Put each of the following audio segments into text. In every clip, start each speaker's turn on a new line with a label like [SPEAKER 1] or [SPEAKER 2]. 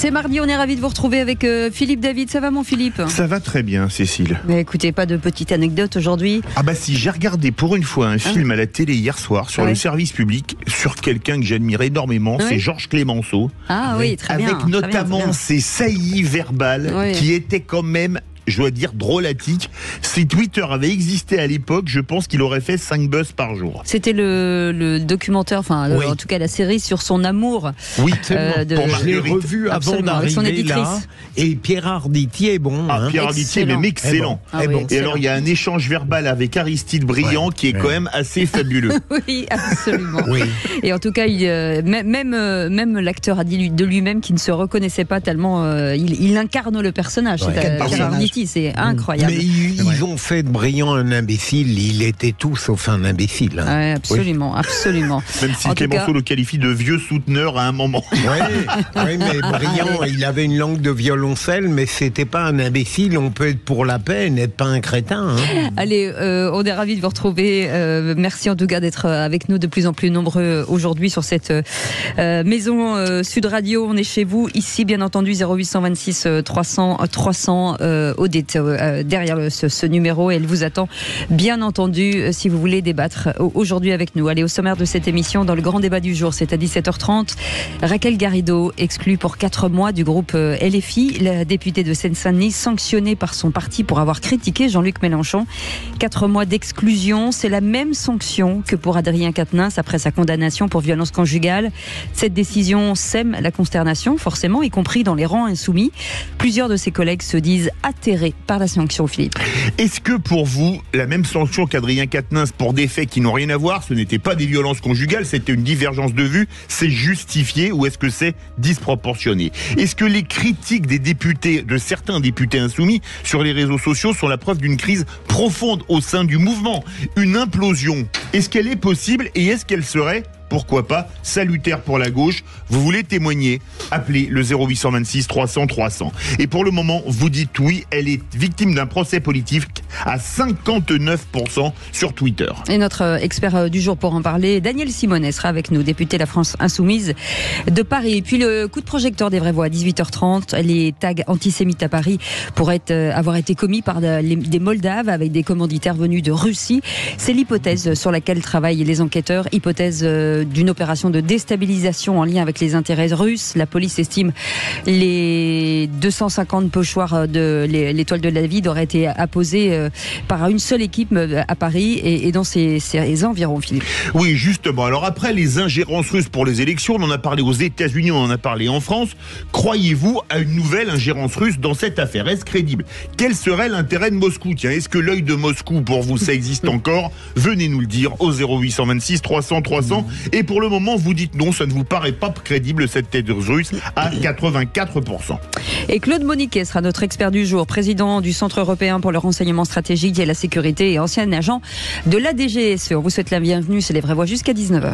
[SPEAKER 1] C'est mardi, on est ravis de vous retrouver avec Philippe David. Ça va mon Philippe ?
[SPEAKER 2] Ça va très bien Cécile.
[SPEAKER 1] Mais écoutez, pas de petite anecdote aujourd'hui.
[SPEAKER 2] Ah bah si, j'ai regardé pour une fois un film à la télé hier soir sur le service public, sur quelqu'un que j'admire énormément, c'est Georges Clémenceau.
[SPEAKER 1] Ah oui, très bien.
[SPEAKER 2] Avec notamment ces saillies verbales qui étaient quand même, je dois dire, drôlatiques. Si Twitter avait existé à l'époque, je pense qu'il aurait fait 5 buzz par jour.
[SPEAKER 1] C'était le documentaire, en tout cas la série sur son amour.
[SPEAKER 2] Oui,
[SPEAKER 3] je l'ai revu avant d'arriver là. Et Pierre Arditi est bon.
[SPEAKER 2] Pierre Arditi est même excellent. Et alors il y a un échange verbal avec Aristide Briand qui est quand même assez fabuleux.
[SPEAKER 1] Oui, absolument. Et en tout cas, même l'acteur a dit de lui-même qu'il ne se reconnaissait pas tellement. Il incarne le personnage. Pierre Arditi, c'est incroyable.
[SPEAKER 3] Mais ils ont fait de Briand un imbécile. Il était tout sauf un imbécile.
[SPEAKER 1] Ouais, absolument.
[SPEAKER 2] Même si Clémenceau le qualifie de vieux souteneur à un moment.
[SPEAKER 3] Oui, mais Briand, il avait une langue de violoncelle, mais c'était pas un imbécile. On peut être pour la paix et n'être pas un crétin.
[SPEAKER 1] Allez, on est ravis de vous retrouver. Merci en tout cas d'être avec nous de plus en plus nombreux aujourd'hui sur cette maison Sud Radio. On est chez vous, ici bien entendu, 0826 300 300 derrière ce numéro. Et elle vous attend bien entendu si vous voulez débattre aujourd'hui avec nous. Allez, au sommaire de cette émission, dans le grand débat du jour, c'est à 17h30. Raquel Garrido, exclue pour 4 mois du groupe LFI, la députée de Seine-Saint-Denis, sanctionnée par son parti pour avoir critiqué Jean-Luc Mélenchon. 4 mois d'exclusion, c'est la même sanction que pour Adrien Quatennens après sa condamnation pour violence conjugale. Cette décision sème la consternation, forcément, y compris dans les rangs insoumis. Plusieurs de ses collègues se disent atterrés par la sanction, Philippe.
[SPEAKER 2] Est-ce que pour vous, la même sanction qu'Adrien Quatennens pour des faits qui n'ont rien à voir, ce n'était pas des violences conjugales, c'était une divergence de vue, c'est justifié ou est-ce que c'est disproportionné ? Est-ce que les critiques des députés, de certains députés insoumis sur les réseaux sociaux sont la preuve d'une crise profonde au sein du mouvement ? Une implosion, est-ce qu'elle est possible et est-ce qu'elle serait, pourquoi pas, salutaire pour la gauche? Vous voulez témoigner? Appelez le 0826 300 300. Et pour le moment, vous dites oui, elle est victime d'un procès politique à 59% sur Twitter.
[SPEAKER 1] Et notre expert du jour pour en parler, Daniel Simonet, sera avec nous, député La France Insoumise de Paris. Et puis le coup de projecteur des vraies voix à 18h30. Les tags antisémites à Paris pourraient avoir été commis par des Moldaves avec des commanditaires venus de Russie. C'est l'hypothèse sur laquelle travaillent les enquêteurs. Hypothèse d'une opération de déstabilisation en lien avec les intérêts russes. La police estime les 250 pochoirs de l'étoile de David auraient été apposés par une seule équipe à Paris et dans ces environs, Philippe.
[SPEAKER 2] Oui, justement. Alors après les ingérences russes pour les élections, on en a parlé aux États-Unis, on en a parlé en France. Croyez-vous à une nouvelle ingérence russe dans cette affaire? Est-ce crédible? Quel serait l'intérêt de Moscou? Tiens, est-ce que l'œil de Moscou, pour vous, ça existe encore? Venez nous le dire au 0826 300 300. Et pour le moment, vous dites non, ça ne vous paraît pas crédible, cette tête russe, à 84%.
[SPEAKER 1] Et Claude Moniquet sera notre expert du jour, président du Centre européen pour le renseignement stratégique et la sécurité et ancien agent de la DGSE. On vous souhaite la bienvenue, c'est les vraies voix jusqu'à 19h.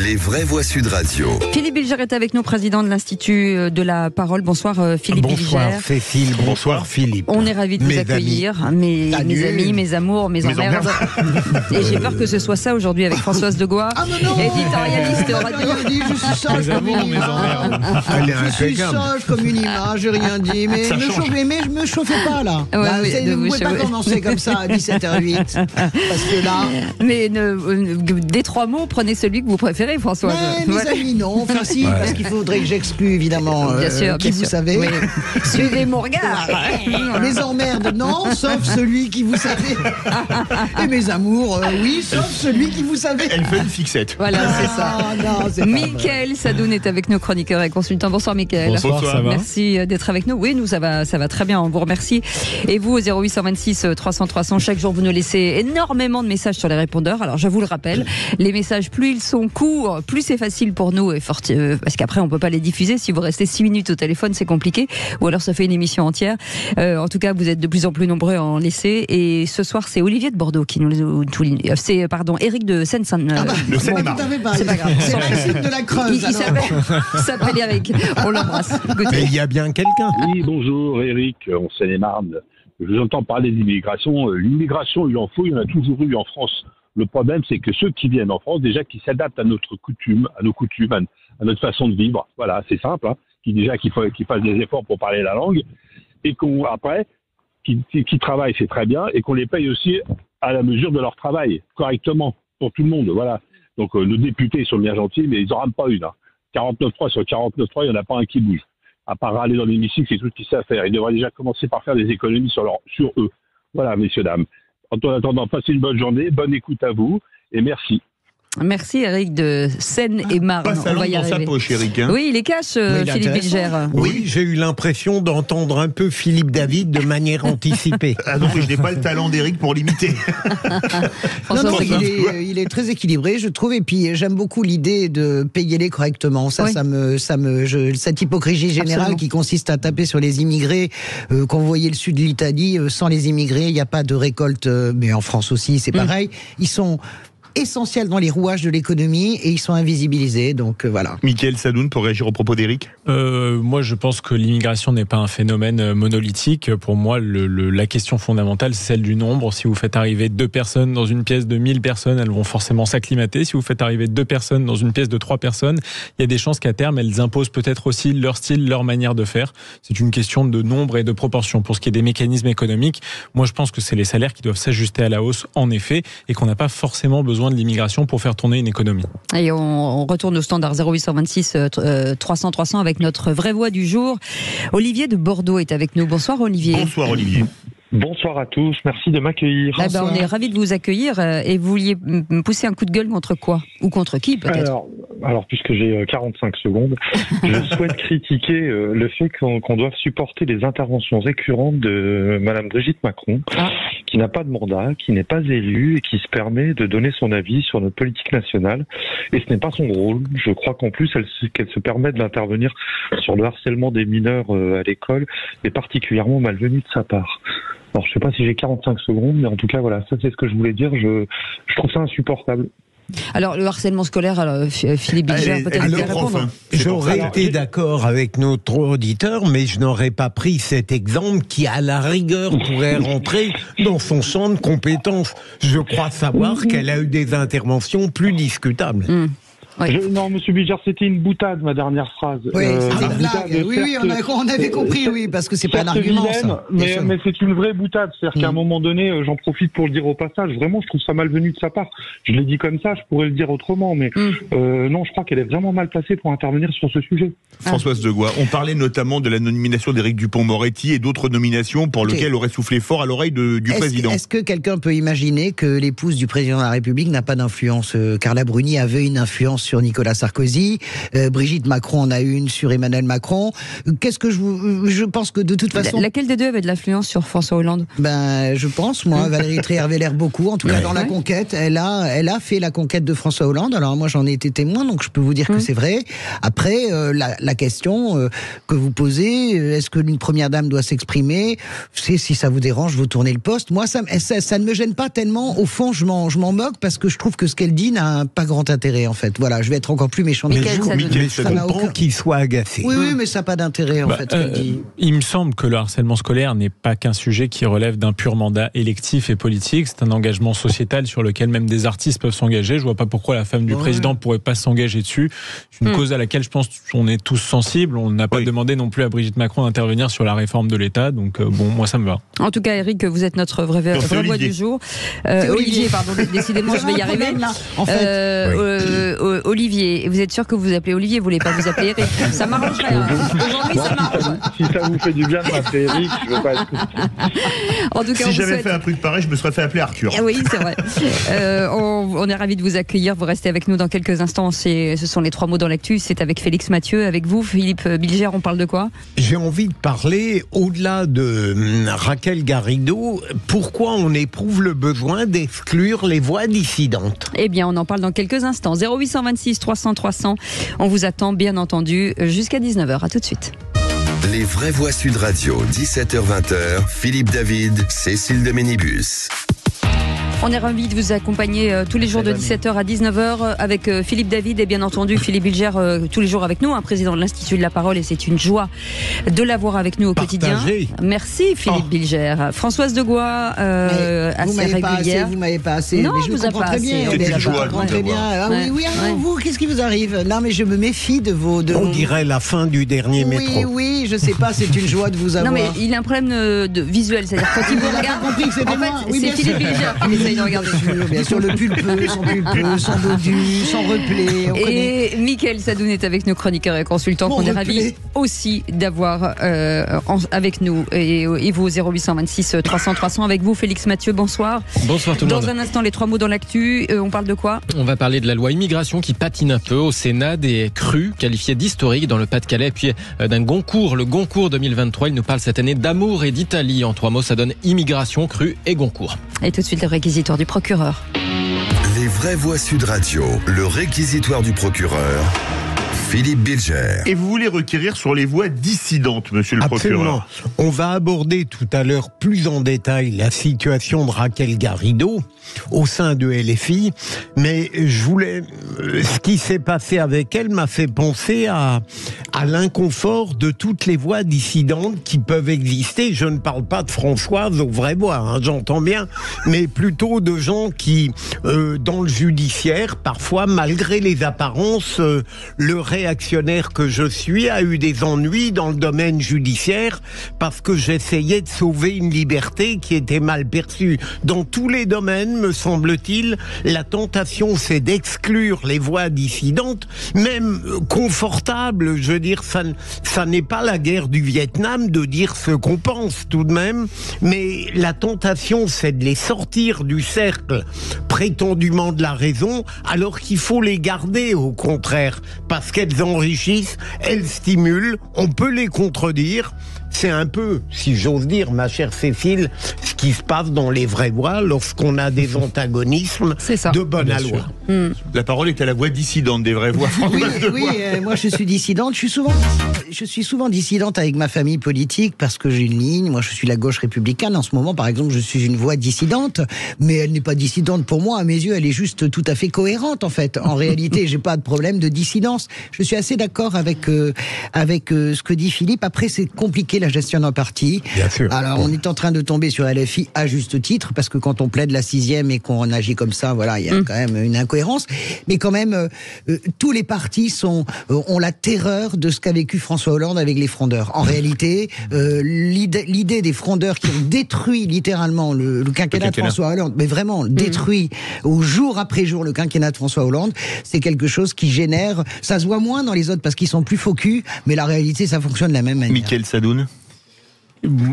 [SPEAKER 4] Les vraies voix Sud Radio.
[SPEAKER 1] Philippe Bilger est avec nous, président de l'Institut de la Parole. Bonsoir Philippe Bilger.
[SPEAKER 3] Bonsoir Cécile, bonsoir Philippe.
[SPEAKER 1] On est ravis de vous accueillir, mes amis, mes amours, mes emmerdes. Et j'ai peur que ce soit ça aujourd'hui avec Françoise Degois, éditorialiste radio.
[SPEAKER 5] Je suis sage comme une image, j'ai rien dit, mais je me chauffais pas là. Vous ne pouvez pas commencer comme ça à 17h08, parce que là...
[SPEAKER 1] Mais des 3 mots, prenez celui que vous préférez, Françoise.
[SPEAKER 5] Mais mes amis, non. Enfin si, parce qu'il faudrait que j'exclue évidemment vous savez.
[SPEAKER 1] Oui. Suivez mon regard.
[SPEAKER 5] Les emmerdes, non, sauf celui qui vous savez. Et mes amours, oui, sauf celui qui vous savez.
[SPEAKER 2] Elle fait une fixette.
[SPEAKER 1] Voilà, c'est ça. Mickaël Sadoun est avec nous, chroniqueur et consultant. Bonsoir Mickaël.
[SPEAKER 2] Bonsoir, ça va.
[SPEAKER 1] Merci d'être avec nous. Oui, nous ça va très bien, on vous remercie. Et vous, au 0826 300 300, chaque jour vous nous laissez énormément de messages sur les répondeurs. Alors je vous le rappelle, les messages, plus ils sont courts, plus c'est facile pour nous, parce qu'après on peut pas les diffuser. Si vous restez 6 minutes au téléphone, c'est compliqué, ou alors ça fait une émission entière. En tout cas, vous êtes de plus en plus nombreux à en laisser. Et ce soir, c'est Olivier de Bordeaux qui nous c'est Eric de Seine-Saint-Denis.
[SPEAKER 2] Le Seine-et-Marne.
[SPEAKER 5] C'est pas grave. C'est la suite de la Creuse.
[SPEAKER 1] Il s'appelle Eric. On l'embrasse.
[SPEAKER 3] Mais il y a bien quelqu'un.
[SPEAKER 6] Oui, bonjour Eric, en Seine-et-Marne. Je vous entends parler d'immigration. L'immigration, il en faut, il y en a toujours eu en France. Le problème, c'est que ceux qui viennent en France, déjà, qui s'adaptent à nos coutumes, à notre façon de vivre. Voilà, c'est simple, hein. Qu'ils fassent des efforts pour parler la langue, et qu'ils travaillent, c'est très bien, et qu'on les paye aussi à la mesure de leur travail, correctement, pour tout le monde, voilà. Donc nos députés sont bien gentils, mais ils n'en rament pas une. Hein. 49.3 sur 49.3, il n'y en a pas un qui bouge. À part aller dans l'hémicycle, c'est tout ce qu'ils savent faire. Ils devraient déjà commencer par faire des économies sur eux. Voilà, messieurs, dames. En attendant, passez une bonne journée, bonne écoute à vous, et merci.
[SPEAKER 1] Merci Eric de Seine-et-Marne.
[SPEAKER 2] Pas sa langue dans sa poche, Eric. Hein.
[SPEAKER 1] Oui, il est cash, Philippe Bilger.
[SPEAKER 3] Oui, j'ai eu l'impression d'entendre un peu Philippe David de manière anticipée.
[SPEAKER 2] Ah non, je n'ai pas le talent d'Eric pour l'imiter.
[SPEAKER 5] Non, il est très équilibré, je trouve, et puis j'aime beaucoup l'idée de payer-les correctement. Ça, oui. Cette hypocrisie générale Absolument. Qui consiste à taper sur les immigrés. Quand vous voyez le sud de l'Italie, sans les immigrés, il n'y a pas de récolte, mais en France aussi, c'est pareil. Ils sont essentiels dans les rouages de l'économie et ils sont invisibilisés, donc voilà.
[SPEAKER 2] Mickaël Sadoun, pour réagir au propos d'Éric.
[SPEAKER 7] Moi, je pense que l'immigration n'est pas un phénomène monolithique. Pour moi, la question fondamentale, c'est celle du nombre. Si vous faites arriver 2 personnes dans une pièce de 1000 personnes, elles vont forcément s'acclimater. Si vous faites arriver 2 personnes dans une pièce de 3 personnes, il y a des chances qu'à terme, elles imposent peut-être aussi leur style, leur manière de faire. C'est une question de nombre et de proportion. Pour ce qui est des mécanismes économiques, moi, je pense que c'est les salaires qui doivent s'ajuster à la hausse, en effet, et qu'on n'a pas forcément besoin de l'immigration pour faire tourner une économie. Et
[SPEAKER 1] on retourne au standard 0826 300 300 avec notre vraie voix du jour. Olivier de Bordeaux est avec nous. Bonsoir Olivier.
[SPEAKER 2] Bonsoir Olivier.
[SPEAKER 8] Bonsoir à tous, merci de m'accueillir.
[SPEAKER 1] On est ravis de vous accueillir et vous vouliez me pousser un coup de gueule contre quoi? Ou contre qui peut-être?
[SPEAKER 8] Alors puisque j'ai 45 secondes, je souhaite critiquer le fait qu'on doive supporter les interventions récurrentes de Madame Brigitte Macron, qui n'a pas de mandat, qui n'est pas élue et qui se permet de donner son avis sur notre politique nationale. Et ce n'est pas son rôle. Je crois qu'en plus, qu'elle se permet d'intervenir sur le harcèlement des mineurs à l'école est particulièrement malvenu de sa part. Alors, je ne sais pas si j'ai 45 secondes, mais en tout cas, voilà, ça c'est ce que je voulais dire. Je trouve ça insupportable.
[SPEAKER 1] Alors, le harcèlement scolaire, Philippe Bilger, peut-être vous répondre.
[SPEAKER 3] J'aurais été d'accord avec notre auditeur, mais je n'aurais pas pris cet exemple qui, à la rigueur, pourrait rentrer dans son champ de compétences. Je crois savoir qu'elle a eu des interventions plus discutables.
[SPEAKER 1] Oui.
[SPEAKER 8] Non, monsieur Bilger, c'était une boutade, ma dernière phrase.
[SPEAKER 5] Oui, c'était une blague. Oui, on avait compris, oui, parce que c'est pas un argument,
[SPEAKER 8] vilaine, ça. Mais c'est une vraie boutade. C'est-à-dire qu'à un moment donné, j'en profite pour le dire au passage, vraiment, je trouve ça malvenu de sa part. Je l'ai dit comme ça, je pourrais le dire autrement, mais non, je crois qu'elle est vraiment mal placée pour intervenir sur ce sujet.
[SPEAKER 2] Françoise Degois, on parlait notamment de la nomination d'Éric Dupond-Moretti et d'autres nominations pour lesquelles aurait soufflé fort à l'oreille du président.
[SPEAKER 5] Est-ce que quelqu'un peut imaginer que l'épouse du président de la République n'a pas d'influence? Carla Bruni avait une influence sur Nicolas Sarkozy, Brigitte Macron en a une sur Emmanuel Macron. Qu'est-ce que je pense que de toute façon...
[SPEAKER 1] Laquelle des deux avait de l'influence sur François Hollande?
[SPEAKER 5] Je pense, moi, Valérie Trierweiler avait l'air beaucoup. En tout cas, dans la conquête, elle a fait la conquête de François Hollande. Alors moi, j'en ai été témoin, donc je peux vous dire que c'est vrai. Après, la question que vous posez, est-ce que une première dame doit s'exprimer? Si ça vous dérange, vous tournez le poste. Moi, ça ne me gêne pas tellement. Au fond, je m'en moque parce que je trouve que ce qu'elle dit n'a pas grand intérêt, en fait. Voilà, je vais être encore plus méchant.
[SPEAKER 3] Mais je comprends qu'il soit agacé.
[SPEAKER 5] Oui, mais ça n'a pas d'intérêt, en fait.
[SPEAKER 7] Il me semble que le harcèlement scolaire n'est pas qu'un sujet qui relève d'un pur mandat électif et politique. C'est un engagement sociétal sur lequel même des artistes peuvent s'engager. Je vois pas pourquoi la femme du président ne pourrait pas s'engager dessus. C'est une cause à laquelle je pense qu'on est tous sensibles. On n'a pas demandé non plus à Brigitte Macron d'intervenir sur la réforme de l'État. Donc moi, ça me va.
[SPEAKER 1] En tout cas, Eric, vous êtes notre vraie voix du jour. Olivier, pardon, décidément, je vais y arriver.
[SPEAKER 5] En fait.
[SPEAKER 1] Olivier, vous êtes sûr que vous appelez Olivier, vous voulez pas vous appeler Eric? Ça m'arrangerait. Aujourd'hui, ça m'arrange.
[SPEAKER 8] Si ça vous fait du bien de m'appeler Eric, je veux pas être...
[SPEAKER 1] En tout cas,
[SPEAKER 2] si j'avais fait un truc pareil, je me serais fait appeler Arthur.
[SPEAKER 1] Oui, c'est vrai. On est ravis de vous accueillir. Vous restez avec nous dans quelques instants. Ce sont les 3 mots dans l'actu. C'est avec Félix Mathieu. Avec vous, Philippe Bilger, on parle de quoi?
[SPEAKER 3] J'ai envie de parler, au-delà de Raquel Garrido, pourquoi on éprouve le besoin d'exclure les voix dissidentes.
[SPEAKER 1] Eh bien, on en parle dans quelques instants. 0826 300 300. On vous attend, bien entendu, jusqu'à 19h. À tout de suite.
[SPEAKER 4] Les vraies voix Sud Radio, 17h-20h, Philippe David, Cécile de Ménibus.
[SPEAKER 1] On est ravis de vous accompagner tous les jours de 17h à 19h avec Philippe David et bien entendu Philippe Bilger tous les jours avec nous, président de l'Institut de la Parole, et c'est une joie de l'avoir avec nous au quotidien. Merci Philippe Bilger. Françoise Degois, assez régulière.
[SPEAKER 5] Vous m'avez pas assez.
[SPEAKER 1] Non,
[SPEAKER 5] mais je
[SPEAKER 1] vous a pas
[SPEAKER 5] très
[SPEAKER 1] assez.
[SPEAKER 5] bien. Je comprends très bien. Ah oui, vous, qu'est-ce qui vous arrive? Non, mais je me méfie de vos...
[SPEAKER 3] On dirait la fin du dernier métro.
[SPEAKER 5] Oui, je sais pas, c'est une joie de vous avoir.
[SPEAKER 1] Non, mais il a un problème de visuel, c'est-à-dire quand il vous regarde...
[SPEAKER 5] compris que c'était
[SPEAKER 1] en fait, c'est Philippe Bilger qui essaye de regarder.
[SPEAKER 5] Bien sûr, le pulpeux, sans dodu, sans replay.
[SPEAKER 1] Et Mickaël Sadoun est avec nos chroniqueurs et consultants qu'on est ravis aussi d'avoir avec nous. Et vous, 0826 300 300 avec vous, Félix Mathieu, bonsoir.
[SPEAKER 9] Bonsoir tout le monde.
[SPEAKER 1] Dans un instant, les 3 mots dans l'actu. On parle de quoi?
[SPEAKER 9] On va parler de la loi immigration qui patine un peu au Sénat, des crues qualifiées d'historiques dans le Pas-de-Calais, puis d'un Goncourt, le Goncourt 2023. Il nous parle cette année d'amour et d'Italie. En 3 mots, ça donne immigration, crue et Goncourt.
[SPEAKER 1] Et tout de suite, le réquisitoire du procureur.
[SPEAKER 4] Les vraies voix Sud Radio, le réquisitoire du procureur, Philippe Bilger.
[SPEAKER 2] Et vous voulez requérir sur les voix dissidentes, monsieur le procureur?
[SPEAKER 3] On va aborder tout à l'heure plus en détail la situation de Raquel Garrido au sein de LFI, mais ce qui s'est passé avec elle m'a fait penser à l'inconfort de toutes les voix dissidentes qui peuvent exister. Je ne parle pas de Françoise aux vraies voix, j'entends bien, mais plutôt de gens qui, dans le judiciaire, parfois, malgré les apparences, le réactionnaire que je suis a eu des ennuis dans le domaine judiciaire parce que j'essayais de sauver une liberté qui était mal perçue. Dans tous les domaines, me semble-t-il, la tentation c'est d'exclure les voix dissidentes, même confortables. Je veux dire, ça n'est pas la guerre du Vietnam de dire ce qu'on pense tout de même, mais la tentation c'est de les sortir du cercle prétendument de la raison, alors qu'il faut les garder au contraire, parce qu'elles enrichissent, elles stimulent, on peut les contredire. C'est un peu, si j'ose dire, ma chère Cécile, ce qui se passe dans les vraies voix lorsqu'on a des antagonismes de bonne aloi.
[SPEAKER 2] La parole est à la voix dissidente des vraies voix.
[SPEAKER 5] Moi je suis dissidente. Je suis souvent dissidente avec ma famille politique parce que j'ai une ligne. Moi je suis la gauche républicaine. En ce moment, par exemple, je suis une voix dissidente, mais elle n'est pas dissidente pour moi. À mes yeux, elle est juste tout à fait cohérente en fait. En réalité, j'ai pas de problème de dissidence. Je suis assez d'accord avec ce que dit Philippe. Après, c'est compliqué la gestion d'un parti.
[SPEAKER 3] Bien sûr.
[SPEAKER 5] Alors, on est en train de tomber sur LFI à juste titre, parce que quand on plaide la 6e et qu'on agit comme ça, voilà, il y a quand même une incohérence. Mais quand même, tous les partis ont la terreur de ce qu'a vécu François Hollande avec les frondeurs. En réalité, l'idée des frondeurs qui ont détruit littéralement le quinquennat de François Hollande, mais vraiment détruit au jour après jour le quinquennat de François Hollande, c'est quelque chose qui génère, ça se voit moins dans les autres parce qu'ils sont plus faux cul, mais la réalité, ça fonctionne de la même manière.
[SPEAKER 2] Mickaël Sadoun.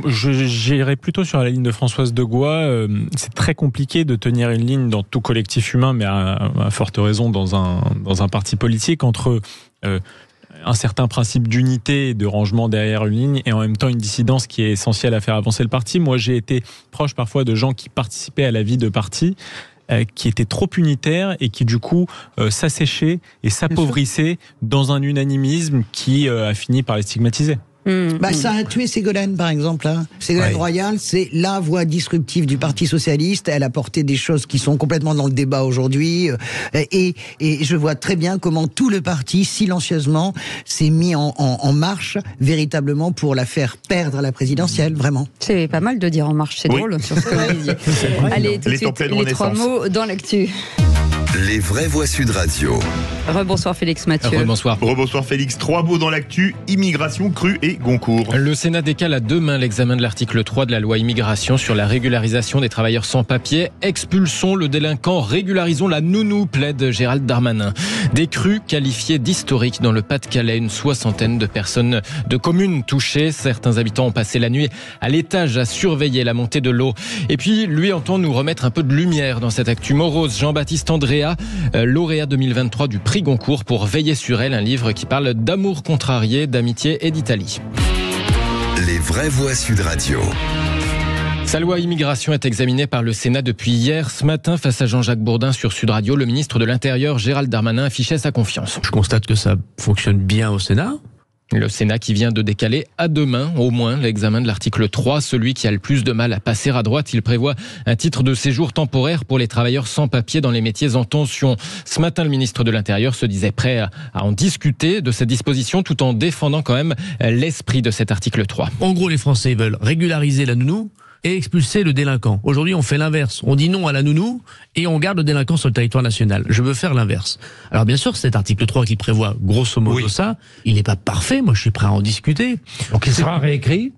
[SPEAKER 7] J'irais plutôt sur la ligne de Françoise Degois. C'est très compliqué de tenir une ligne dans tout collectif humain, mais à forte raison dans un parti politique, entre un certain principe d'unité et de rangement derrière une ligne et en même temps une dissidence qui est essentielle à faire avancer le parti. Moi, j'ai été proche parfois de gens qui participaient à la vie de parti, qui étaient trop unitaires et qui du coup s'asséchaient et s'appauvrissaient dans un unanimisme qui a fini par les stigmatiser.
[SPEAKER 5] Ça a tué Ségolène, par exemple. Ségolène Royal, c'est la voix disruptive du Parti Socialiste. Elle a porté des choses qui sont complètement dans le débat aujourd'hui. Et je vois très bien comment tout le parti, silencieusement, s'est mis en marche, véritablement, pour la faire perdre à la présidentielle, vraiment.
[SPEAKER 1] C'est pas mal de dire en marche, c'est drôle sur ce que vous disiez. Allez, tout de suite, les 3 mots dans l'actu.
[SPEAKER 4] Les vraies voix Sud Radio.
[SPEAKER 1] Rebonsoir Félix Mathieu.
[SPEAKER 9] Rebonsoir.
[SPEAKER 2] Rebonsoir Félix. 3 mots dans l'actu, immigration, crue et Goncourt.
[SPEAKER 9] Le Sénat décale à demain l'examen de l'article 3 de la loi immigration sur la régularisation des travailleurs sans papier. Expulsons le délinquant, régularisons la nounou, plaide Gérald Darmanin. Des crues qualifiées d'historiques dans le Pas-de-Calais. Une 60aine de personnes de communes touchées. Certains habitants ont passé la nuit à l'étage à surveiller la montée de l'eau. Et puis, lui entend nous remettre un peu de lumière dans cette actu morose. Jean-Baptiste Andréa, lauréat 2023 du prix Goncourt pour Veiller sur elle, un livre qui parle d'amour contrarié, d'amitié et d'Italie.
[SPEAKER 4] Les vraies voix Sud Radio.
[SPEAKER 9] Sa loi immigration est examinée par le Sénat depuis hier. Ce matin, face à Jean-Jacques Bourdin sur Sud Radio, le ministre de l'Intérieur, Gérald Darmanin, affichait sa confiance.
[SPEAKER 10] Je constate que ça fonctionne bien au Sénat.
[SPEAKER 9] Le Sénat qui vient de décaler à demain, au moins, l'examen de l'article 3, celui qui a le plus de mal à passer à droite. Il prévoit un titre de séjour temporaire pour les travailleurs sans papier dans les métiers en tension. Ce matin, le ministre de l'Intérieur se disait prêt à en discuter de cette disposition tout en défendant quand même l'esprit de cet article 3.
[SPEAKER 10] En gros, les Français veulent régulariser la nounou et expulser le délinquant. Aujourd'hui, on fait l'inverse. On dit non à la nounou et on garde le délinquant sur le territoire national. Je veux faire l'inverse. Alors bien sûr, cet article 3 qui prévoit grosso modo ça, il n'est pas parfait. Moi, je suis prêt à en discuter.
[SPEAKER 3] Donc il sera réécrit ?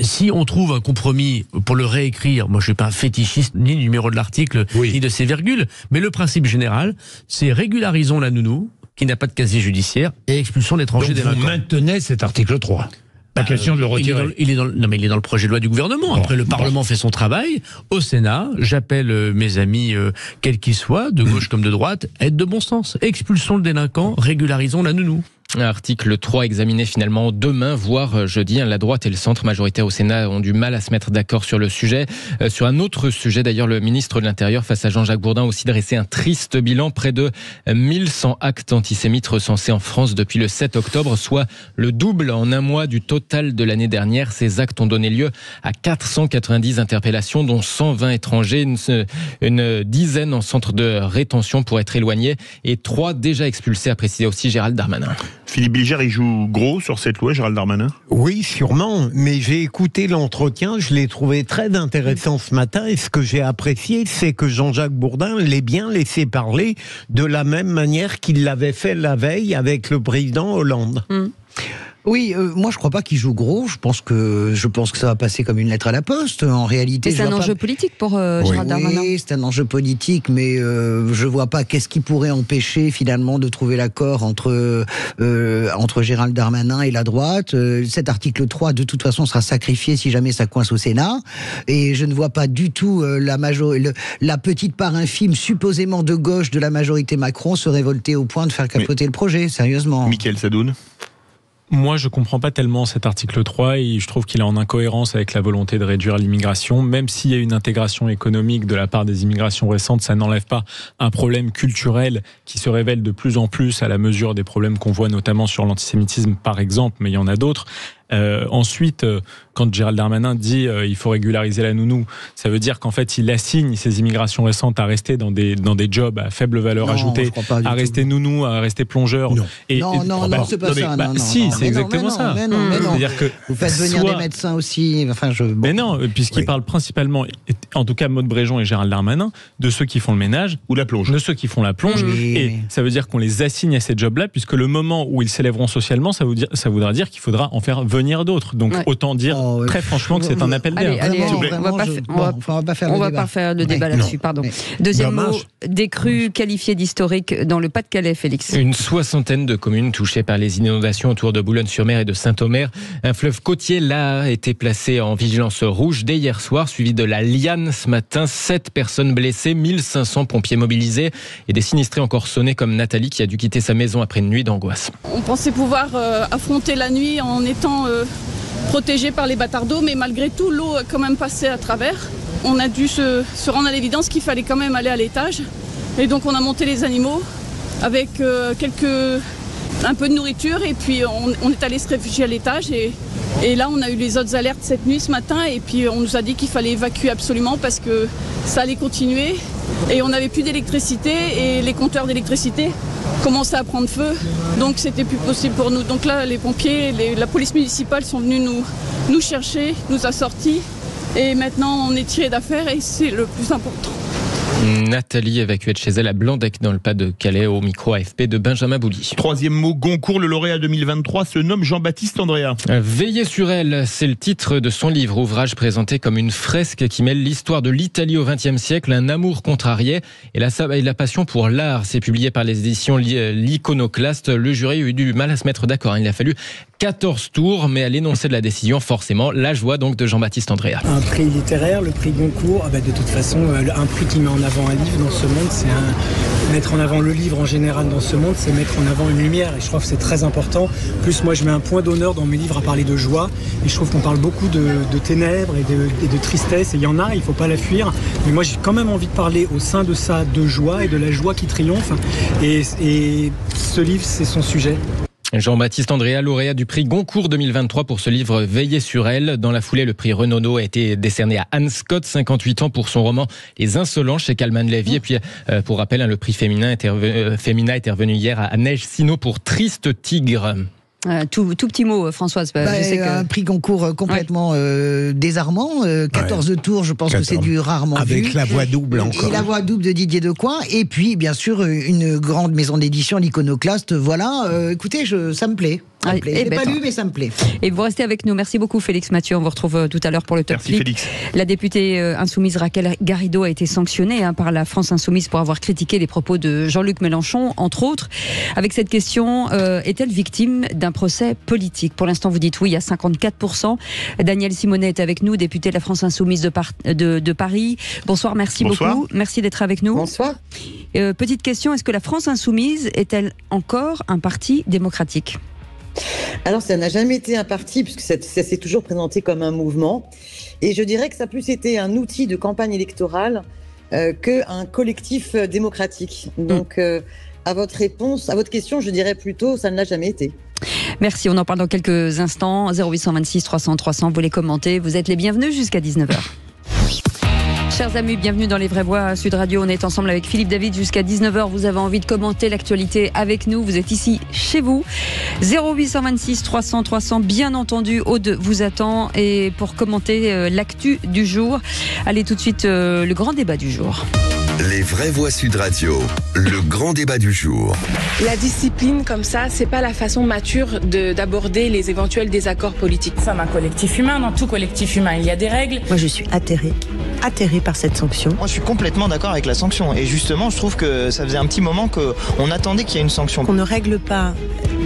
[SPEAKER 10] Si on trouve un compromis pour le réécrire, moi je suis pas un fétichiste ni du numéro de l'article ni de ses virgules, mais le principe général, c'est régularisons la nounou qui n'a pas de casier judiciaire et expulsons l'étranger délinquant.
[SPEAKER 3] Vous maintenez cet article 3 ? La question de le retirer.
[SPEAKER 10] Il est dans le projet de loi du gouvernement. Après, le Parlement fait son travail. Au Sénat, j'appelle mes amis, quels qu'ils soient, de gauche comme de droite, être de bon sens. Expulsons le délinquant, régularisons la nounou.
[SPEAKER 9] Article 3 examiné finalement demain, voire jeudi. La droite et le centre majoritaire au Sénat ont du mal à se mettre d'accord sur le sujet. Sur un autre sujet, d'ailleurs, le ministre de l'Intérieur, face à Jean-Jacques Bourdin, a aussi dressé un triste bilan. Près de 1100 actes antisémites recensés en France depuis le 7 octobre, soit le double en un mois du total de l'année dernière. Ces actes ont donné lieu à 490 interpellations, dont 120 étrangers, une dizaine en centre de rétention pour être éloignés et 3 déjà expulsés, a précisé aussi Gérald Darmanin.
[SPEAKER 2] Philippe Bilger, il joue gros sur cette loi, Gérald Darmanin ?
[SPEAKER 3] Oui, sûrement, mais j'ai écouté l'entretien, je l'ai trouvé très intéressant ce matin, et ce que j'ai apprécié, c'est que Jean-Jacques Bourdin l'ait bien laissé parler de la même manière qu'il l'avait fait la veille avec le président Hollande.
[SPEAKER 5] Oui, moi je crois pas qu'il joue gros. Je pense que ça va passer comme une lettre à la poste. En réalité,
[SPEAKER 1] c'est un enjeu politique pour Gérald Darmanin.
[SPEAKER 5] Oui, c'est un enjeu politique, mais je vois pas qu'est-ce qui pourrait empêcher finalement de trouver l'accord entre Gérald Darmanin et la droite. Cet article 3, de toute façon, sera sacrifié si jamais ça coince au Sénat. Et je ne vois pas du tout la petite part infime, supposément de gauche, de la majorité Macron se révolter au point de faire capoter le projet. Sérieusement.
[SPEAKER 2] Mickaël Sadoun.
[SPEAKER 7] Moi, je comprends pas tellement cet article 3 et je trouve qu'il est en incohérence avec la volonté de réduire l'immigration. Même s'il y a une intégration économique de la part des immigrations récentes, ça n'enlève pas un problème culturel qui se révèle de plus en plus à la mesure des problèmes qu'on voit notamment sur l'antisémitisme par exemple, mais il y en a d'autres. Ensuite, quand Gérald Darmanin dit il faut régulariser la nounou, ça veut dire qu'en fait il assigne ces immigrations récentes à rester dans des jobs à faible valeur ajoutée, à rester nounou, à rester plongeur.
[SPEAKER 5] Non, c'est pas ça.
[SPEAKER 7] C'est exactement ça.
[SPEAKER 5] C'est-à-dire que vous faites venir des médecins aussi.
[SPEAKER 7] Mais non, puisqu'il parle principalement, en tout cas Maud Bréjon et Gérald Darmanin, de ceux qui font le ménage
[SPEAKER 2] ou la plonge,
[SPEAKER 7] de ceux qui font la plonge. Et ça veut dire qu'on les assigne à ces jobs-là, puisque le moment où ils s'élèveront socialement, ça voudra dire qu'il faudra en faire venir d'autres. Donc autant dire très franchement que c'est un appel d'air.
[SPEAKER 1] Allez, on va pas faire le débat là-dessus, pardon. Deuxième mot, des crues qualifiées d'historiques dans le Pas-de-Calais, Félix.
[SPEAKER 9] Une 60aine de communes touchées par les inondations autour de Boulogne-sur-Mer et de Saint-Omer. Un fleuve côtier là a été placé en vigilance rouge dès hier soir, suivi de la Liane ce matin. 7 personnes blessées, 1500 pompiers mobilisés et des sinistrés encore sonnés comme Nathalie qui a dû quitter sa maison après une nuit d'angoisse.
[SPEAKER 11] On pensait pouvoir affronter la nuit en étant protégé par les bâtards d'eau, mais malgré tout, l'eau a quand même passé à travers. On a dû se rendre à l'évidence qu'il fallait quand même aller à l'étage. Et donc on a monté les animaux avec un peu de nourriture et puis on est allé se réfugier à l'étage et là on a eu les autres alertes cette nuit, ce matin, et puis on nous a dit qu'il fallait évacuer absolument parce que ça allait continuer et on n'avait plus d'électricité et les compteurs d'électricité commençaient à prendre feu, donc c'était plus possible pour nous. Donc là les pompiers, la police municipale sont venus nous chercher, nous a sortis et maintenant on est tiré d'affaire et c'est le plus important.
[SPEAKER 9] Nathalie évacuée de chez elle à Blandec dans le Pas-de-Calais au micro AFP de Benjamin Bouly.
[SPEAKER 2] Troisième mot, Goncourt, le lauréat 2023 se nomme Jean-Baptiste Andréa.
[SPEAKER 9] Veiller sur elle, c'est le titre de son livre, ouvrage présenté comme une fresque qui mêle l'histoire de l'Italie au XXe siècle, un amour contrarié et la passion pour l'art. C'est publié par les éditions L'Iconoclaste. Le jury a eu du mal à se mettre d'accord. Il a fallu 14 tours, mais à l'énoncé de la décision, forcément, la joie donc de Jean-Baptiste Andréa.
[SPEAKER 12] Un prix littéraire, le prix Goncourt, de toute façon, un prix qui met en avant un livre dans ce monde, c'est mettre en avant le livre en général dans ce monde, c'est mettre en avant une lumière, et je trouve que c'est très important. Plus, moi, je mets un point d'honneur dans mes livres à parler de joie, et je trouve qu'on parle beaucoup de ténèbres et de tristesse, et il y en a, il ne faut pas la fuir, mais moi, j'ai quand même envie de parler au sein de ça de joie et de la joie qui triomphe, et ce livre, c'est son sujet.
[SPEAKER 9] Jean-Baptiste Andréa, lauréat du prix Goncourt 2023 pour ce livre Veiller sur elle. Dans la foulée, le prix Renaudot a été décerné à Anne Scott, 58 ans, pour son roman Les Insolents chez Calman Levy. Et puis, pour rappel, le prix Féminin était revenu hier à Neige Sino pour Triste Tigre.
[SPEAKER 1] Tout petit mot, Françoise. Je sais que...
[SPEAKER 5] Un prix Goncourt complètement désarmant. 14 tours, je pense 14. Que c'est du rarement
[SPEAKER 3] Avec
[SPEAKER 5] vu.
[SPEAKER 3] Avec la voix double encore.
[SPEAKER 5] Et la voix double de Didier Decoing. Et puis, bien sûr, une grande maison d'édition, l'Iconoclaste. Voilà, écoutez, ça me plaît. Je l'ai pas lu, mais ça me plaît.
[SPEAKER 1] Et vous restez avec nous. Merci beaucoup, Félix Mathieu. On vous retrouve tout à l'heure pour le Top Clip.
[SPEAKER 2] Félix.
[SPEAKER 1] La députée insoumise Raquel Garrido a été sanctionnée par la France insoumise pour avoir critiqué les propos de Jean-Luc Mélenchon, entre autres. Avec cette question, est-elle victime d'un procès politique? Pour l'instant, vous dites oui à 54%. Daniel Simonet est avec nous, député de la France insoumise de Paris. Bonsoir, merci beaucoup. Merci d'être avec nous.
[SPEAKER 13] Bonsoir.
[SPEAKER 1] Petite question, est-ce que la France insoumise est-elle encore un parti démocratique?
[SPEAKER 13] Alors, ça n'a jamais été un parti, puisque ça s'est toujours présenté comme un mouvement. Et je dirais que ça a plus été un outil de campagne électorale qu'un collectif démocratique. Donc, à votre question, je dirais plutôt, ça ne l'a jamais été.
[SPEAKER 1] Merci, on en parle dans quelques instants. 0826 300 300, vous les commentez. Vous êtes les bienvenus jusqu'à 19h. Chers amis, bienvenue dans Les Vraies Voix Sud Radio. On est ensemble avec Philippe David jusqu'à 19h. Vous avez envie de commenter l'actualité avec nous. Vous êtes ici, chez vous. 0826 300 300, bien entendu, Aude vous attend. Et pour commenter l'actu du jour, allez tout de suite, le grand débat du jour.
[SPEAKER 4] Les Vraies Voix Sud Radio, le grand débat du jour.
[SPEAKER 14] La discipline comme ça, c'est pas la façon mature d'aborder les éventuels désaccords politiques.
[SPEAKER 15] Nous sommes un collectif humain, dans tout collectif humain, il y a des règles.
[SPEAKER 16] Moi je suis atterrée par cette sanction.
[SPEAKER 17] Moi je suis complètement d'accord avec la sanction et justement je trouve que ça faisait un petit moment qu'on attendait qu'il y ait une sanction.
[SPEAKER 16] Qu'on ne règle pas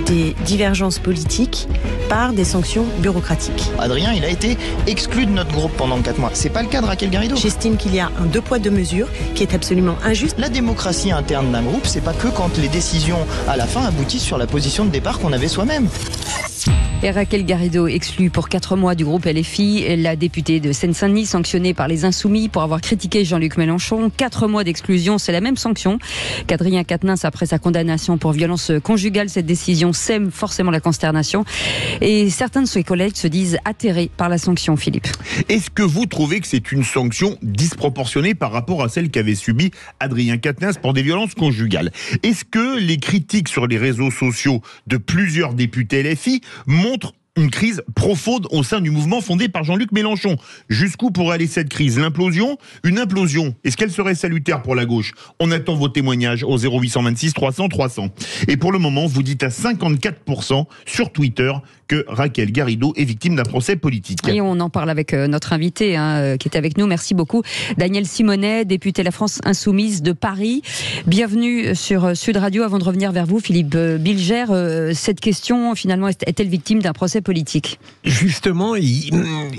[SPEAKER 16] des divergences politiques par des sanctions bureaucratiques.
[SPEAKER 17] Adrien, il a été exclu de notre groupe pendant 4 mois. C'est pas le cas de Raquel Garrido.
[SPEAKER 16] J'estime qu'il y a un 2 poids 2 mesures qui est absolument injuste.
[SPEAKER 17] La démocratie interne d'un groupe, c'est pas que quand les décisions à la fin aboutissent sur la position de départ qu'on avait soi-même.
[SPEAKER 1] Et Raquel Garrido exclue pour 4 mois du groupe LFI, la députée de Seine-Saint-Denis sanctionnée par les Insoumis pour avoir critiqué Jean-Luc Mélenchon. 4 mois d'exclusion, c'est la même sanction qu'Adrien Quatennens après sa condamnation pour violence conjugale. Cette décision sème forcément la consternation et certains de ses collègues se disent atterrés par la sanction. Philippe.
[SPEAKER 2] Est-ce que vous trouvez que c'est une sanction disproportionnée par rapport à celle qu'avait subie Adrien Quatennens pour des violences conjugales? Est-ce que les critiques sur les réseaux sociaux de plusieurs députés LFI montrent une crise profonde au sein du mouvement fondé par Jean-Luc Mélenchon? Jusqu'où pourrait aller cette crise? L'implosion? Une implosion? Est-ce qu'elle serait salutaire pour la gauche? On attend vos témoignages au 0826 300 300. Et pour le moment, vous dites à 54% sur Twitter que Raquel Garrido est victime d'un procès politique.
[SPEAKER 1] Et on en parle avec notre invité qui est avec nous. Merci beaucoup. Daniel Simonet, député de la France Insoumise de Paris. Bienvenue sur Sud Radio. Avant de revenir vers vous, Philippe Bilger, cette question, finalement, est-elle victime d'un procès politique?
[SPEAKER 3] Justement, il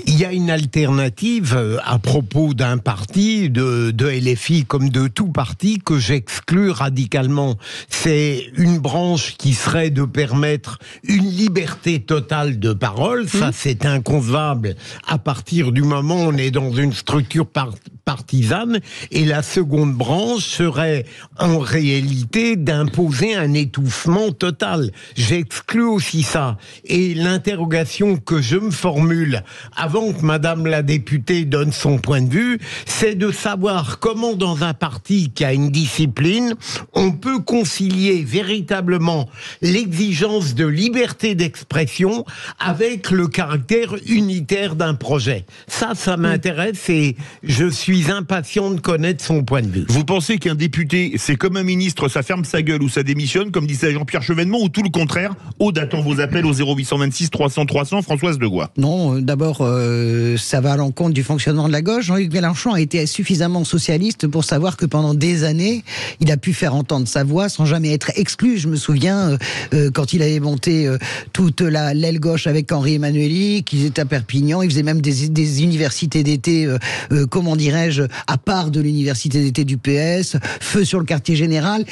[SPEAKER 3] y a une alternative à propos d'un parti, de LFI comme de tout parti, que j'exclus radicalement. C'est une branche qui serait de permettre une liberté totale de parole. Ça, c'est inconcevable à partir du moment où on est dans une structure partisane. Et la seconde branche serait en réalité d'imposer un étouffement total. J'exclus aussi ça. Et l'interrogation que je me formule avant que Madame la députée donne son point de vue, c'est de savoir comment dans un parti qui a une discipline, on peut concilier véritablement l'exigence de liberté d'expression avec le caractère unitaire d'un projet. Ça m'intéresse et je suis impatient de connaître son point de vue.
[SPEAKER 2] Vous pensez qu'un député, c'est comme un ministre, ça ferme sa gueule ou ça démissionne, comme disait Jean-Pierre Chevènement, ou tout le contraire? Aude attend vos appels au 0826 300 300. Françoise Degois.
[SPEAKER 5] Non, d'abord, ça va à l'encontre du fonctionnement de la gauche. Jean-Luc Mélenchon a été suffisamment socialiste pour savoir que pendant des années, il a pu faire entendre sa voix sans jamais être exclu. Je me souviens quand il avait monté toute l'aile gauche avec Henri Emmanuelli, qu'ils étaient à Perpignan, il faisait même des universités d'été, comment dirais-je, à part de l'université d'été du PS, feu sur le quartier général.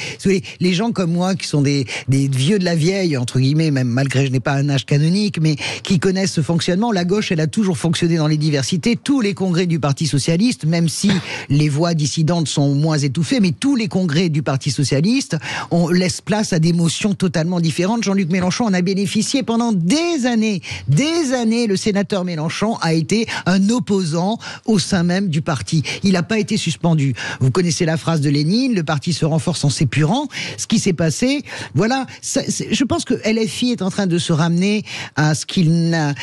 [SPEAKER 5] Les gens comme moi, qui sont des vieux de la vieille, entre guillemets, même malgré je n'ai pas un âge canonique, mais qui connaissent ce fonctionnement. La gauche, elle a toujours fonctionné dans les diversités. Tous les congrès du Parti socialiste, même si les voix dissidentes sont moins étouffées, mais tous les congrès du Parti socialiste, on laisse place à des motions totalement différentes. Jean-Luc Mélenchon en a bénéficié pendant des années. Des années, le sénateur Mélenchon a été un opposant au sein même du parti. Il n'a pas été suspendu. Vous connaissez la phrase de Lénine, le parti se renforce en s'épurant. Ce qui s'est passé, voilà, je pense que LFI est en train de se ramener à ce qu'il n'a,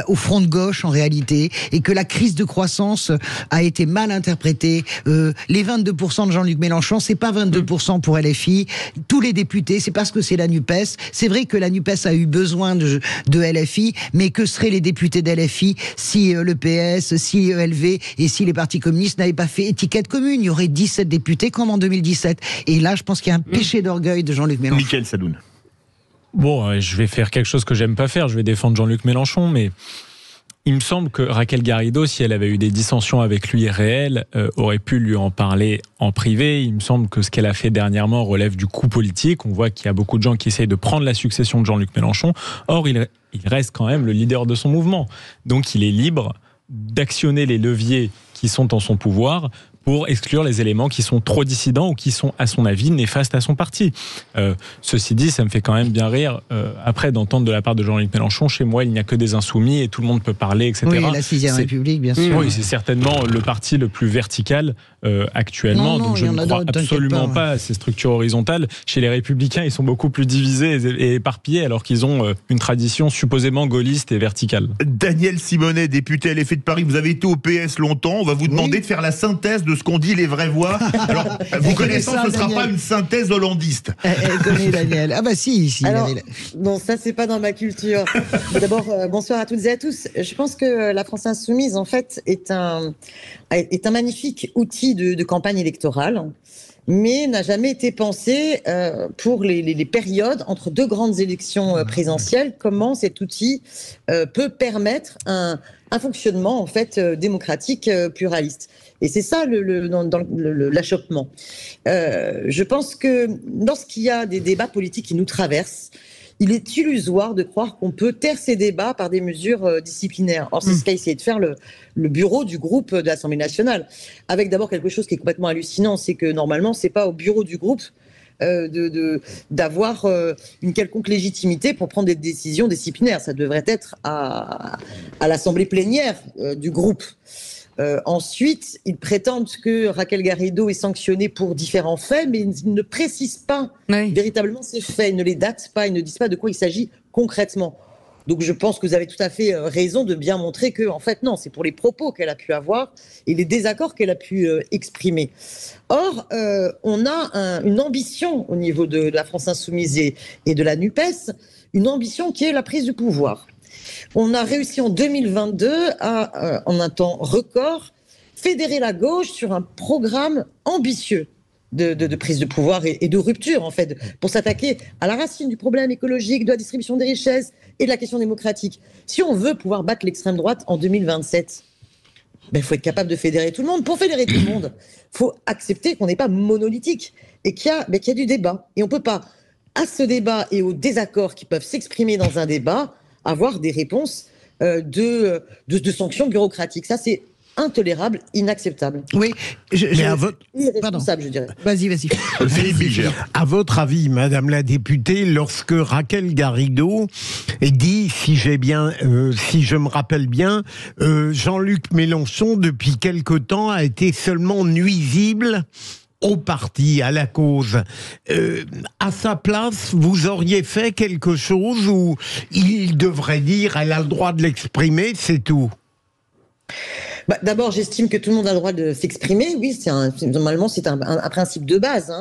[SPEAKER 5] au front de gauche en réalité, et que la crise de croissance a été mal interprétée. Les 22% de Jean-Luc Mélenchon, c'est pas 22% pour LFI. Tous les députés, c'est parce que c'est la NUPES. C'est vrai que la NUPES a eu besoin de LFI, mais que seraient les députés d'LFI si le PS, si ELV et si les partis communistes n'avaient pas fait étiquette commune? Il y aurait 17 députés comme en 2017. Et là, je pense qu'il y a un péché d'orgueil de Jean-Luc Mélenchon.
[SPEAKER 2] Mickaël Sadoun.
[SPEAKER 7] Bon, je vais faire quelque chose que j'aime pas faire, je vais défendre Jean-Luc Mélenchon, mais il me semble que Raquel Garrido, si elle avait eu des dissensions avec lui réelles, aurait pu lui en parler en privé. Il me semble que ce qu'elle a fait dernièrement relève du coup politique. On voit qu'il y a beaucoup de gens qui essayent de prendre la succession de Jean-Luc Mélenchon. Or, il reste quand même le leader de son mouvement. Donc, il est libre d'actionner les leviers qui sont en son pouvoir pour exclure les éléments qui sont trop dissidents ou qui sont, à son avis, néfastes à son parti. Ceci dit, ça me fait quand même bien rire, après, d'entendre de la part de Jean-Luc Mélenchon, chez moi, il n'y a que des insoumis et tout le monde peut parler, etc.
[SPEAKER 5] Oui, la 6e République, bien sûr.
[SPEAKER 7] Oui, c'est certainement le parti le plus vertical actuellement, donc je ne crois absolument pas à ces structures horizontales. Chez les Républicains, ils sont beaucoup plus divisés et éparpillés, alors qu'ils ont une tradition supposément gaulliste et verticale.
[SPEAKER 2] Daniel Simonet, député LFI de Paris, vous avez été au PS longtemps, on va vous demander de faire la synthèse de ce qu'ont dit les vraies voix. Alors, vous connaissant, ce ne sera pas une synthèse hollandiste.
[SPEAKER 5] Elle connaît Daniel. Ah bah si.
[SPEAKER 13] Alors, non, ça c'est pas dans ma culture. D'abord, bonsoir à toutes et à tous. Je pense que la France Insoumise, en fait, est un magnifique outil de campagne électorale, mais n'a jamais été pensé pour les périodes entre deux grandes élections présidentielles. Comment cet outil peut permettre un fonctionnement en fait démocratique pluraliste. Et c'est ça l'achoppement. Je pense que lorsqu'il y a des débats politiques qui nous traversent, il est illusoire de croire qu'on peut taire ces débats par des mesures disciplinaires. Or, c'est ce qu'a essayé de faire le bureau du groupe de l'Assemblée nationale. Avec d'abord quelque chose qui est complètement hallucinant, c'est que normalement, c'est pas au bureau du groupe d'avoir une quelconque légitimité pour prendre des décisions disciplinaires. Ça devrait être à l'assemblée plénière du groupe. Ensuite, ils prétendent que Raquel Garrido est sanctionnée pour différents faits, mais ils ne précisent pas véritablement ces faits, ils ne les datent pas, ils ne disent pas de quoi il s'agit concrètement. Donc je pense que vous avez tout à fait raison de bien montrer que, en fait, non, c'est pour les propos qu'elle a pu avoir et les désaccords qu'elle a pu exprimer. Or, on a une ambition au niveau de la France Insoumise et de la NUPES, une ambition qui est la prise du pouvoir. On a réussi en 2022 à, en un temps record, fédérer la gauche sur un programme ambitieux de prise de pouvoir et de rupture, en fait, pour s'attaquer à la racine du problème écologique, de la distribution des richesses et de la question démocratique. Si on veut pouvoir battre l'extrême droite en 2027, il faut être capable de fédérer tout le monde. Pour fédérer tout le monde, il faut accepter qu'on n'est pas monolithique et qu'il y a du débat. Et on ne peut pas, à ce débat et aux désaccords qui peuvent s'exprimer dans un débat, avoir des réponses de sanctions bureaucratiques. Ça, c'est intolérable, inacceptable.
[SPEAKER 5] Oui,
[SPEAKER 13] irresponsable, je dirais.
[SPEAKER 5] Vas-y.
[SPEAKER 2] Philippe Bilger.
[SPEAKER 3] À votre avis, Madame la députée, lorsque Raquel Garrido dit, si je me rappelle bien, Jean-Luc Mélenchon, depuis quelque temps, a été seulement nuisible au parti, à la cause. À sa place, vous auriez fait quelque chose où il devrait dire, elle a le droit de l'exprimer, c'est tout?
[SPEAKER 13] D'abord, j'estime que tout le monde a le droit de s'exprimer. Oui, normalement, c'est un principe de base.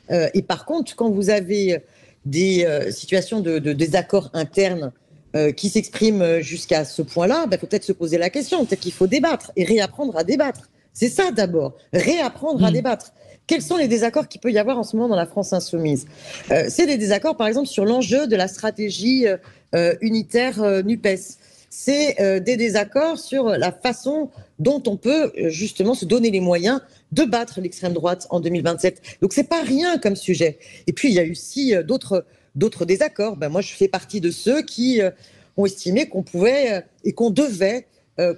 [SPEAKER 13] Et par contre, quand vous avez des situations de désaccords internes qui s'expriment jusqu'à ce point-là, il faut peut-être se poser la question. Peut-être qu'il faut débattre et réapprendre à débattre. C'est ça d'abord, réapprendre à débattre. Quels sont les désaccords qu'il peut y avoir en ce moment dans la France Insoumise? C'est des désaccords, par exemple, sur l'enjeu de la stratégie unitaire NUPES. C'est des désaccords sur la façon dont on peut justement se donner les moyens de battre l'extrême droite en 2027. Donc c'est pas rien comme sujet. Et puis il y a aussi d'autres désaccords. Moi je fais partie de ceux qui ont estimé qu'on pouvait et qu'on devait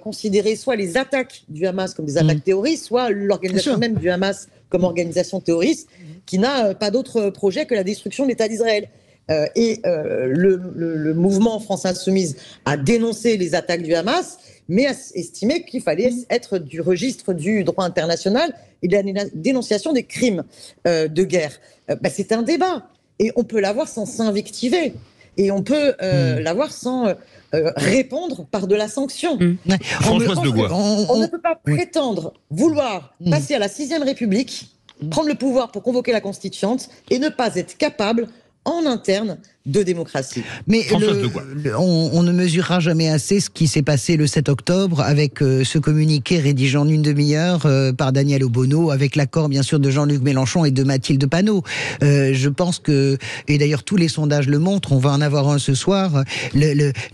[SPEAKER 13] considérer soit les attaques du Hamas comme des attaques terroristes, soit l'organisation même du Hamas comme organisation terroriste qui n'a pas d'autre projet que la destruction de l'État d'Israël. Le mouvement France Insoumise a dénoncé les attaques du Hamas, mais a estimé qu'il fallait être du registre du droit international et de la dénonciation des crimes de guerre. C'est un débat, et on peut l'avoir sans s'invectiver, et on peut l'avoir sans répondre par de la sanction.
[SPEAKER 2] Françoise Degois.
[SPEAKER 13] On ne peut pas prétendre vouloir passer à la 6e République, prendre le pouvoir pour convoquer la Constituante, et ne pas être capable en interne de démocratie.
[SPEAKER 5] Mais on ne mesurera jamais assez ce qui s'est passé le 7 octobre avec ce communiqué rédigé en une demi-heure par Daniel Obono, avec l'accord bien sûr de Jean-Luc Mélenchon et de Mathilde Panot. Je pense que, et d'ailleurs tous les sondages le montrent, on va en avoir un ce soir,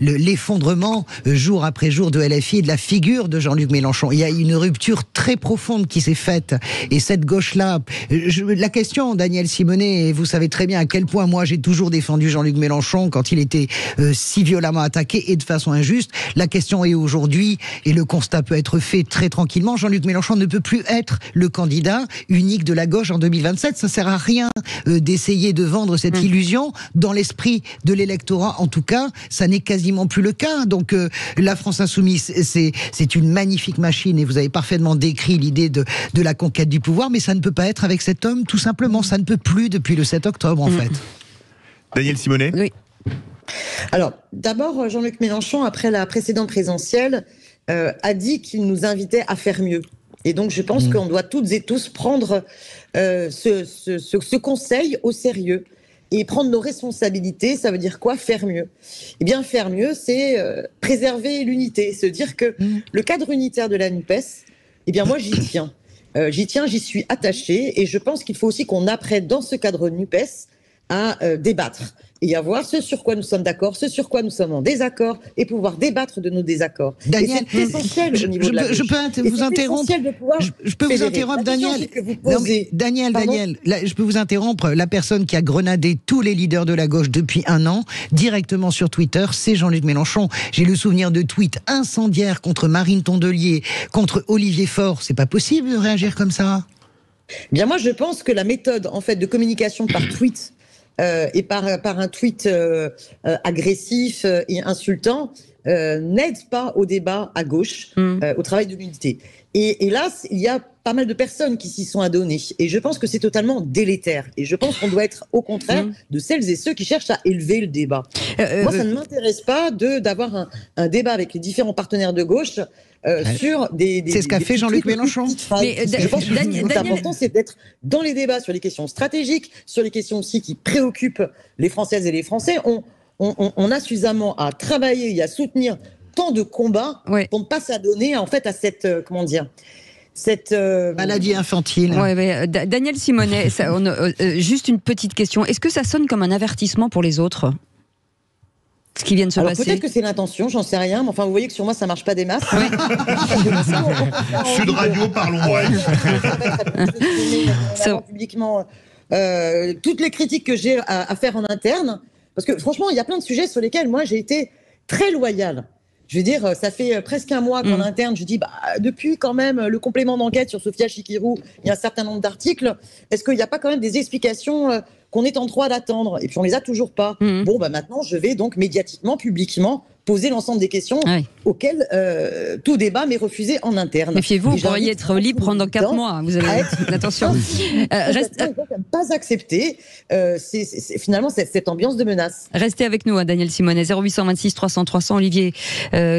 [SPEAKER 5] l'effondrement jour après jour de LFI et de la figure de Jean-Luc Mélenchon. Il y a une rupture très profonde qui s'est faite, et cette gauche-là, la question, Daniel Simonet, et vous savez très bien à quel point moi j'ai toujours défendu Jean-Luc Mélenchon quand il était si violemment attaqué et de façon injuste. La question est aujourd'hui, et le constat peut être fait très tranquillement, Jean-Luc Mélenchon ne peut plus être le candidat unique de la gauche en 2027. Ça sert à rien d'essayer de vendre cette illusion. Dans l'esprit de l'électorat, en tout cas, ça n'est quasiment plus le cas. Donc la France Insoumise, c'est une magnifique machine, et vous avez parfaitement décrit l'idée de la conquête du pouvoir, mais ça ne peut pas être avec cet homme, tout simplement. Ça ne peut plus depuis le 7 octobre, en fait.
[SPEAKER 2] Daniel Simonet.
[SPEAKER 13] Oui. Alors, d'abord, Jean-Luc Mélenchon, après la précédente présidentielle, a dit qu'il nous invitait à faire mieux. Et donc, je pense qu'on doit toutes et tous prendre ce conseil au sérieux et prendre nos responsabilités. Ça veut dire quoi, faire mieux? Eh bien, faire mieux, c'est préserver l'unité, se dire que le cadre unitaire de la NUPES, eh bien, moi, j'y tiens. J'y suis attachée, et je pense qu'il faut aussi qu'on apprenne dans ce cadre NUPES à débattre et à voir ce sur quoi nous sommes d'accord, ce sur quoi nous sommes en désaccord, et pouvoir débattre de nos désaccords.
[SPEAKER 5] Daniel,
[SPEAKER 13] c'est essentiel au niveau de la gauche.
[SPEAKER 5] Je peux vous interrompre. Je peux vous interrompre, Daniel. Daniel, là, je peux vous interrompre. La personne qui a grenadé tous les leaders de la gauche depuis un an, directement sur Twitter, c'est Jean-Luc Mélenchon. J'ai le souvenir de tweets incendiaires contre Marine Tondelier, contre Olivier Faure. C'est pas possible de réagir comme ça.
[SPEAKER 13] Bien, moi, je pense que la méthode, en fait, de communication par tweet et par un tweet agressif et insultant n'aide pas au débat à gauche, au travail de l'unité. Et hélas, il y a pas mal de personnes qui s'y sont adonnées. Et je pense que c'est totalement délétère. Et je pense qu'on doit être au contraire de celles et ceux qui cherchent à élever le débat. Moi, ça ne m'intéresse pas d'avoir un débat avec les différents partenaires de gauche sur des...
[SPEAKER 5] C'est ce qu'a fait Jean-Luc Mélenchon.
[SPEAKER 13] Mais je pense que ce qui est important, c'est d'être dans les débats sur les questions stratégiques, sur les questions aussi qui préoccupent les Françaises et les Français. On a suffisamment à travailler et à soutenir tant de combats pour ne pas s'adonner en fait à cette cette
[SPEAKER 5] maladie infantile.
[SPEAKER 1] Daniel Simonet, juste une petite question. Est-ce que ça sonne comme un avertissement pour les autres, ce qui vient de se passer?
[SPEAKER 13] Peut-être que c'est l'intention, j'en sais rien, mais enfin vous voyez que sur moi ça marche pas des masses.
[SPEAKER 2] Sud Radio, parlons
[SPEAKER 13] publiquement toutes les critiques que j'ai à faire en interne, parce que franchement il y a plein de sujets sur lesquels moi j'ai été très loyale. Je veux dire, ça fait presque un mois qu'en interne, je dis, depuis quand même le complément d'enquête sur Sophia Chikirou, il y a un certain nombre d'articles, est-ce qu'il n'y a pas quand même des explications qu'on est en droit d'attendre? Et puis on les a toujours pas. Bon, maintenant, je vais donc médiatiquement, publiquement, poser l'ensemble des questions auxquelles tout débat m'est refusé en interne.
[SPEAKER 1] Méfiez-vous, vous pourriez être libre pendant 4 mois. Vous avez attention.
[SPEAKER 13] Pas accepter finalement cette ambiance de menace.
[SPEAKER 1] Restez avec nous, Daniel Simonet. 0826 300 300. Olivier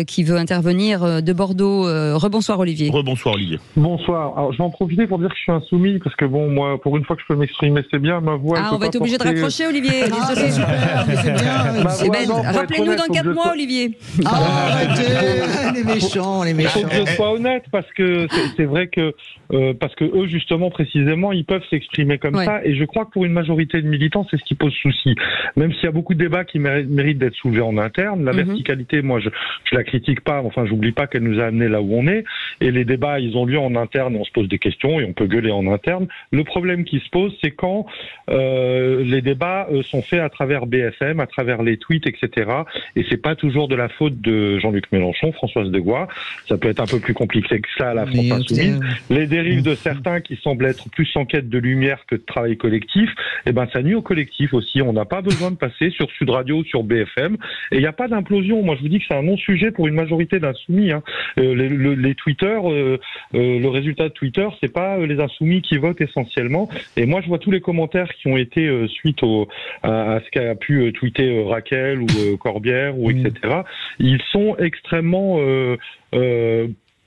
[SPEAKER 1] qui veut intervenir de Bordeaux. Rebonsoir Olivier.
[SPEAKER 2] Rebonsoir Olivier.
[SPEAKER 8] Bonsoir. Alors je vais en profiter pour dire que je suis insoumis parce que bon, moi, pour une fois que je peux m'exprimer, c'est bien. Ma voix.
[SPEAKER 1] On va être obligé de raccrocher, Olivier. Désolé. C'est bien. Rappelez-nous dans 4 mois, Olivier.
[SPEAKER 5] Arrêtez, les méchants.
[SPEAKER 8] Il faut que je sois honnête parce que c'est vrai que eux justement précisément ils peuvent s'exprimer comme ça, et je crois que pour une majorité de militants c'est ce qui pose souci. Même s'il y a beaucoup de débats qui méritent d'être soulevés en interne, la verticalité, moi je la critique pas. Enfin, j'oublie pas qu'elle nous a amené là où on est, et les débats ils ont lieu en interne et on se pose des questions et on peut gueuler en interne. Le problème qui se pose, c'est quand les débats sont faits à travers BFM, à travers les tweets, etc. Et c'est pas toujours toujours de la faute de Jean-Luc Mélenchon, Françoise Degois. Ça peut être un peu plus compliqué que ça à la France Insoumise. Les dérives de certains qui semblent être plus en quête de lumière que de travail collectif, eh ben ça nuit au collectif aussi. On n'a pas besoin de passer sur Sud Radio ou sur BFM. Et il n'y a pas d'implosion. Moi, je vous dis que c'est un non-sujet pour une majorité d'insoumis. Les Twitter, le résultat de Twitter, c'est pas les insoumis qui votent essentiellement. Et moi, je vois tous les commentaires qui ont été suite à ce qu'a pu tweeter Raquel ou Corbière ou etc. Ils sont extrêmement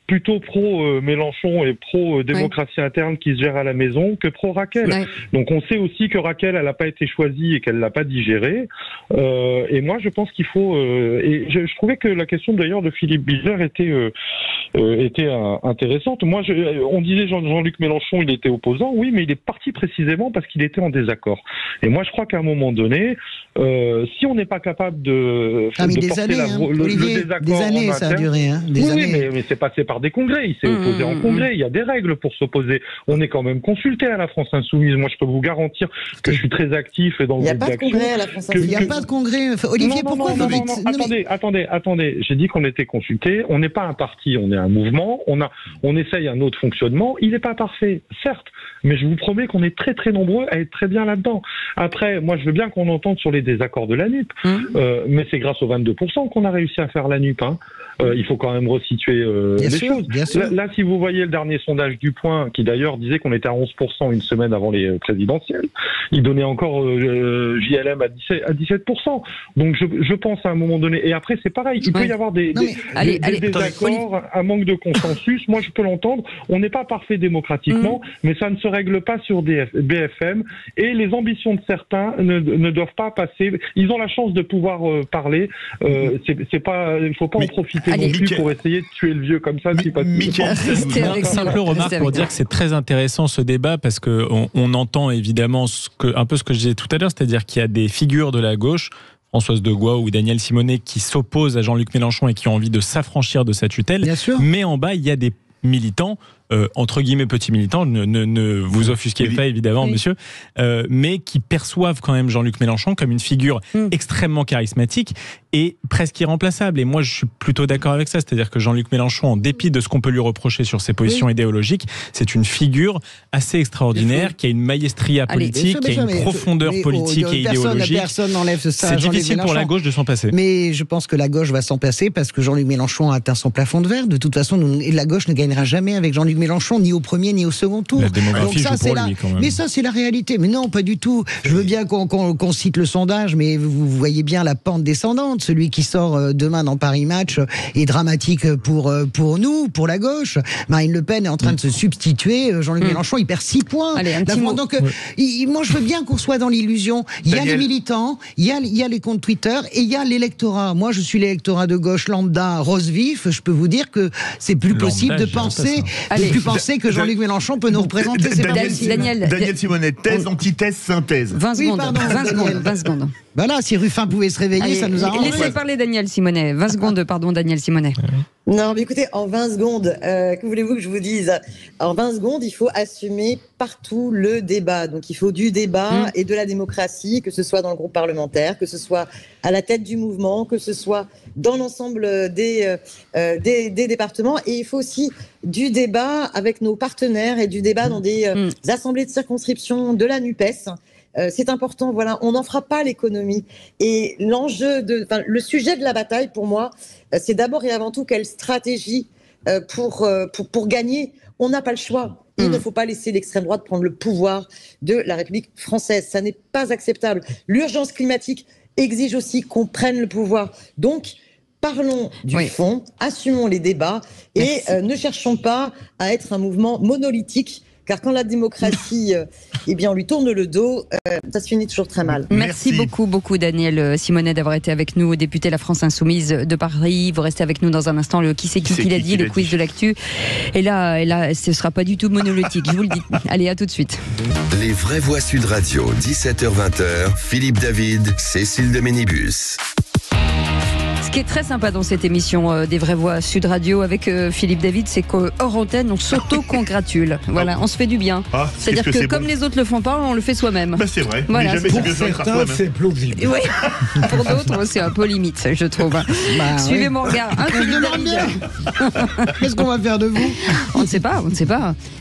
[SPEAKER 8] plutôt pro-Mélenchon et pro-démocratie interne qui se gère à la maison que pro-Raquel. Ouais. Donc on sait aussi que Raquel, elle n'a pas été choisie et qu'elle l'a pas digérée. Et moi, je pense qu'il faut... et je trouvais que la question d'ailleurs de Philippe Bilger était intéressante. Moi, on disait Jean-Luc Mélenchon, il était opposant. Oui, mais il est parti précisément parce qu'il était en désaccord. Et moi, je crois qu'à un moment donné, si on n'est pas capable de porter le désaccord...
[SPEAKER 5] Des années, ça a duré.
[SPEAKER 8] Des années. Mais c'est passé par des congrès, il s'est opposé en congrès, il y a des règles pour s'opposer. On est quand même consulté à la France Insoumise. Moi, je peux vous garantir que je suis très actif et dans le groupe d'action.
[SPEAKER 5] Il n'y a pas de congrès à la France Insoumise. Il n'y a pas de congrès. Olivier, pourquoi vous dites...
[SPEAKER 8] Attendez. J'ai dit qu'on était consulté. On n'est pas un parti, on est un mouvement. On essaye un autre fonctionnement. Il n'est pas parfait, certes, mais je vous promets qu'on est très très nombreux à être très bien là-dedans. Après, moi, je veux bien qu'on entende sur les désaccords de la NUP, mais c'est grâce aux 22% qu'on a réussi à faire la NUP. Il faut quand même resituer les choses. Là, si vous voyez le dernier sondage du Point, qui d'ailleurs disait qu'on était à 11% une semaine avant les présidentielles, il donnait encore JLM à 17%. Donc je pense à un moment donné, et après c'est pareil, il peut y avoir des désaccords, un manque de consensus. Moi je peux l'entendre, on n'est pas parfait démocratiquement, mais ça ne se règle pas sur BFM, et les ambitions de certains ne doivent pas passer. Ils ont la chance de pouvoir parler, c'est pas, il faut pas en profiter non plus pour essayer de tuer le vieux comme ça.
[SPEAKER 7] Simple remarque pour dire que c'est très intéressant ce débat, parce qu'on entend évidemment un peu ce que je disais tout à l'heure, c'est-à-dire qu'il y a des figures de la gauche, Françoise Degois ou Daniel Simonet, qui s'opposent à Jean-Luc Mélenchon et qui ont envie de s'affranchir de sa tutelle. Mais en bas, il y a des militants, entre guillemets petits militants, ne vous offusquez pas évidemment monsieur, mais qui perçoivent quand même Jean-Luc Mélenchon comme une figure extrêmement charismatique et presque irremplaçable. Et moi je suis plutôt d'accord avec ça, c'est-à-dire que Jean-Luc Mélenchon, en dépit de ce qu'on peut lui reprocher sur ses positions idéologiques, c'est une figure assez extraordinaire, qui a une maestria politique, qui a une profondeur politique et idéologique.
[SPEAKER 5] Personne n'enlève ça.
[SPEAKER 7] C'est difficile pour la gauche de s'en passer.
[SPEAKER 5] Mais je pense que la gauche va s'en passer parce que Jean-Luc Mélenchon a atteint son plafond de verre. De toute façon, la gauche ne gagnera jamais avec Jean-Luc Mélenchon, ni au premier ni au second tour.
[SPEAKER 7] La démographie joue pour lui quand même.
[SPEAKER 5] Mais ça, c'est la réalité. Mais non, pas du tout. Je veux bien qu'on cite le sondage, mais vous voyez bien la pente descendante. Celui qui sort demain dans Paris Match est dramatique pour nous, pour la gauche. Marine Le Pen est en train de se substituer. Jean-Luc Mélenchon, il perd 6 points.
[SPEAKER 1] Allez,
[SPEAKER 5] Donc, moi, je veux bien qu'on soit dans l'illusion. Il y a les militants, il y a les comptes Twitter et il y a l'électorat. Moi, je suis l'électorat de gauche lambda, rose vif. Je peux vous dire que c'est plus possible de penser que Jean-Luc Mélenchon peut nous représenter.
[SPEAKER 2] Daniel Simonet, thèse, antithèse, synthèse.
[SPEAKER 1] 20 secondes. 20 secondes.
[SPEAKER 5] Voilà, si Ruffin pouvait se réveiller, ça nous arrange.
[SPEAKER 1] Laissez parler Daniel Simonet. 20 secondes, pardon, Daniel Simonet.
[SPEAKER 13] Non, mais écoutez, en 20 secondes, que voulez-vous que je vous dise ? En 20 secondes, il faut assumer partout le débat. Donc, il faut du débat et de la démocratie, que ce soit dans le groupe parlementaire, que ce soit à la tête du mouvement, que ce soit dans l'ensemble des départements. Et il faut aussi du débat avec nos partenaires et du débat dans des assemblées de circonscription de la NUPES. C'est important, voilà, on n'en fera pas l'économie. Et le sujet de la bataille, pour moi, c'est d'abord et avant tout quelle stratégie pour gagner. On n'a pas le choix. Il ne faut pas laisser l'extrême droite prendre le pouvoir de la République française. Ça n'est pas acceptable. L'urgence climatique exige aussi qu'on prenne le pouvoir. Donc, parlons du fond, assumons les débats et ne cherchons pas à être un mouvement monolithique. Car quand la démocratie, on lui tourne le dos, ça se finit toujours très mal.
[SPEAKER 1] Merci beaucoup Daniel Simonet d'avoir été avec nous, député La France Insoumise de Paris. Vous restez avec nous dans un instant, le qui c'est qui l'a dit, le quiz de l'actu. Et là, ce sera pas du tout monolithique, je vous le dis. Allez, à tout de suite.
[SPEAKER 4] Les vraies voix Sud Radio, 17h-20h, Philippe David, Cécile de Ménibus.
[SPEAKER 1] qui est très sympa dans cette émission des Vraies Voix Sud Radio avec Philippe David, c'est qu'hors antenne, on s'auto-congratule. Voilà, on se fait du bien. C'est-à-dire que comme les autres le font pas, on le fait soi-même.
[SPEAKER 2] C'est vrai.
[SPEAKER 1] Voilà.
[SPEAKER 3] Pour certains, c'est plausible.
[SPEAKER 1] Oui. Pour d'autres, c'est un peu limite, je trouve. Suivez mon regard.
[SPEAKER 5] Qu'est-ce qu'on va faire de vous?
[SPEAKER 1] On ne sait pas.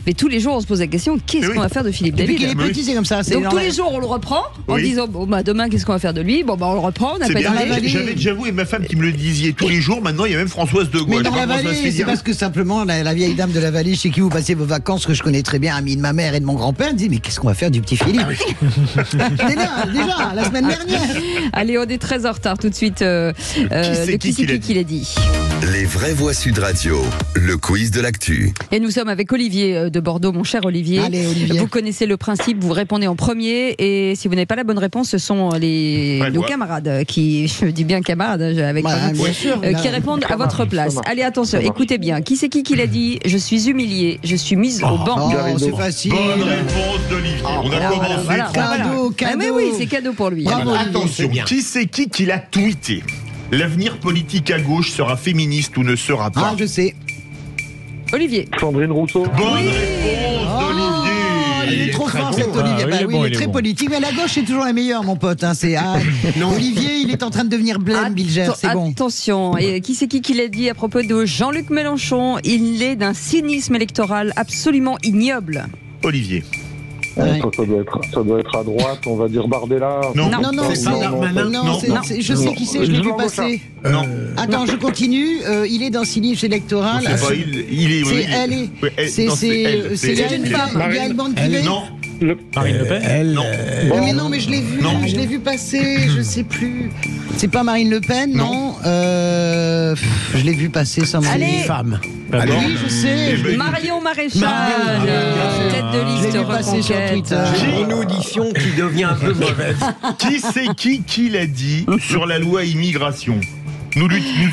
[SPEAKER 1] Mais tous les jours, on se pose la question, qu'est-ce qu'on va faire de Philippe David?
[SPEAKER 5] Depuis qu'il est petit, c'est comme ça.
[SPEAKER 1] Donc tous les jours, on le reprend en disant, demain, qu'est-ce qu'on va faire de lui? On le reprend, on appelle la vallée.
[SPEAKER 2] J'avais déjà vous et ma femme qui me le disiez tous les jours. Maintenant, il y a même Françoise de Gaulle.
[SPEAKER 5] Mais dans la vallée, c'est parce que simplement, la vieille dame de la vallée chez qui vous passez vos vacances, que je connais très bien, amie de ma mère et de mon grand-père, dit, mais qu'est-ce qu'on va faire du petit Philippe? déjà, la semaine dernière.
[SPEAKER 1] Allez, on est très en retard tout de suite. Qui l'a dit?
[SPEAKER 4] Les Vraies Voix Sud Radio, le quiz de l'actu.
[SPEAKER 1] Et nous sommes avec Olivier de Bordeaux, mon cher Olivier.
[SPEAKER 5] Allez, Olivier.
[SPEAKER 1] Vous connaissez le principe, vous répondez en premier et si vous n'avez pas la bonne réponse, ce sont nos camarades qui, je dis bien camarades avec qui répondent à votre place. Allez, attention, écoutez bien. Qui c'est qui l'a dit? Je suis humilié, je suis mise au banc.
[SPEAKER 5] C'est facile.
[SPEAKER 2] Bonne réponse d'Olivier. On a commencé.
[SPEAKER 5] Cadeau.
[SPEAKER 1] Mais oui, c'est cadeau pour lui.
[SPEAKER 5] Bravo,
[SPEAKER 2] attention, qui c'est qui l'a tweeté? L'avenir politique à gauche sera féministe ou ne sera pas?
[SPEAKER 5] Je sais.
[SPEAKER 1] Olivier.
[SPEAKER 8] Sandrine Rousseau.
[SPEAKER 2] Bonne réponse d'Olivier.
[SPEAKER 5] Il est trop fort cet Olivier. Il est très politique, mais la gauche est toujours la meilleure, mon pote. Olivier, il est en train de devenir blême, Bilger, c'est bon.
[SPEAKER 1] Attention, et qui c'est qui l'a dit à propos de Jean-Luc Mélenchon? Il est d'un cynisme électoral absolument ignoble.
[SPEAKER 2] Olivier.
[SPEAKER 8] Ça doit être à droite, on va dire Bardella.
[SPEAKER 5] Non, je sais qui c'est, je l'ai vu passer.
[SPEAKER 2] Non.
[SPEAKER 5] Attends, je continue. Il est dans le cynisme électoral. C'est une femme. Yael Bandivet.
[SPEAKER 2] Non.
[SPEAKER 7] Marine Le Pen.
[SPEAKER 2] Non.
[SPEAKER 5] Mais non, mais je l'ai vu passer. Je sais plus. C'est pas Marine Le Pen, non. Je l'ai vu passer sans
[SPEAKER 3] femme.
[SPEAKER 5] Oui, je sais.
[SPEAKER 1] Marion Maréchal, tête de liste Reconquête.
[SPEAKER 3] J'ai une audition qui devient un peu mauvaise.
[SPEAKER 2] Qui c'est qui l'a dit sur la loi immigration? Nous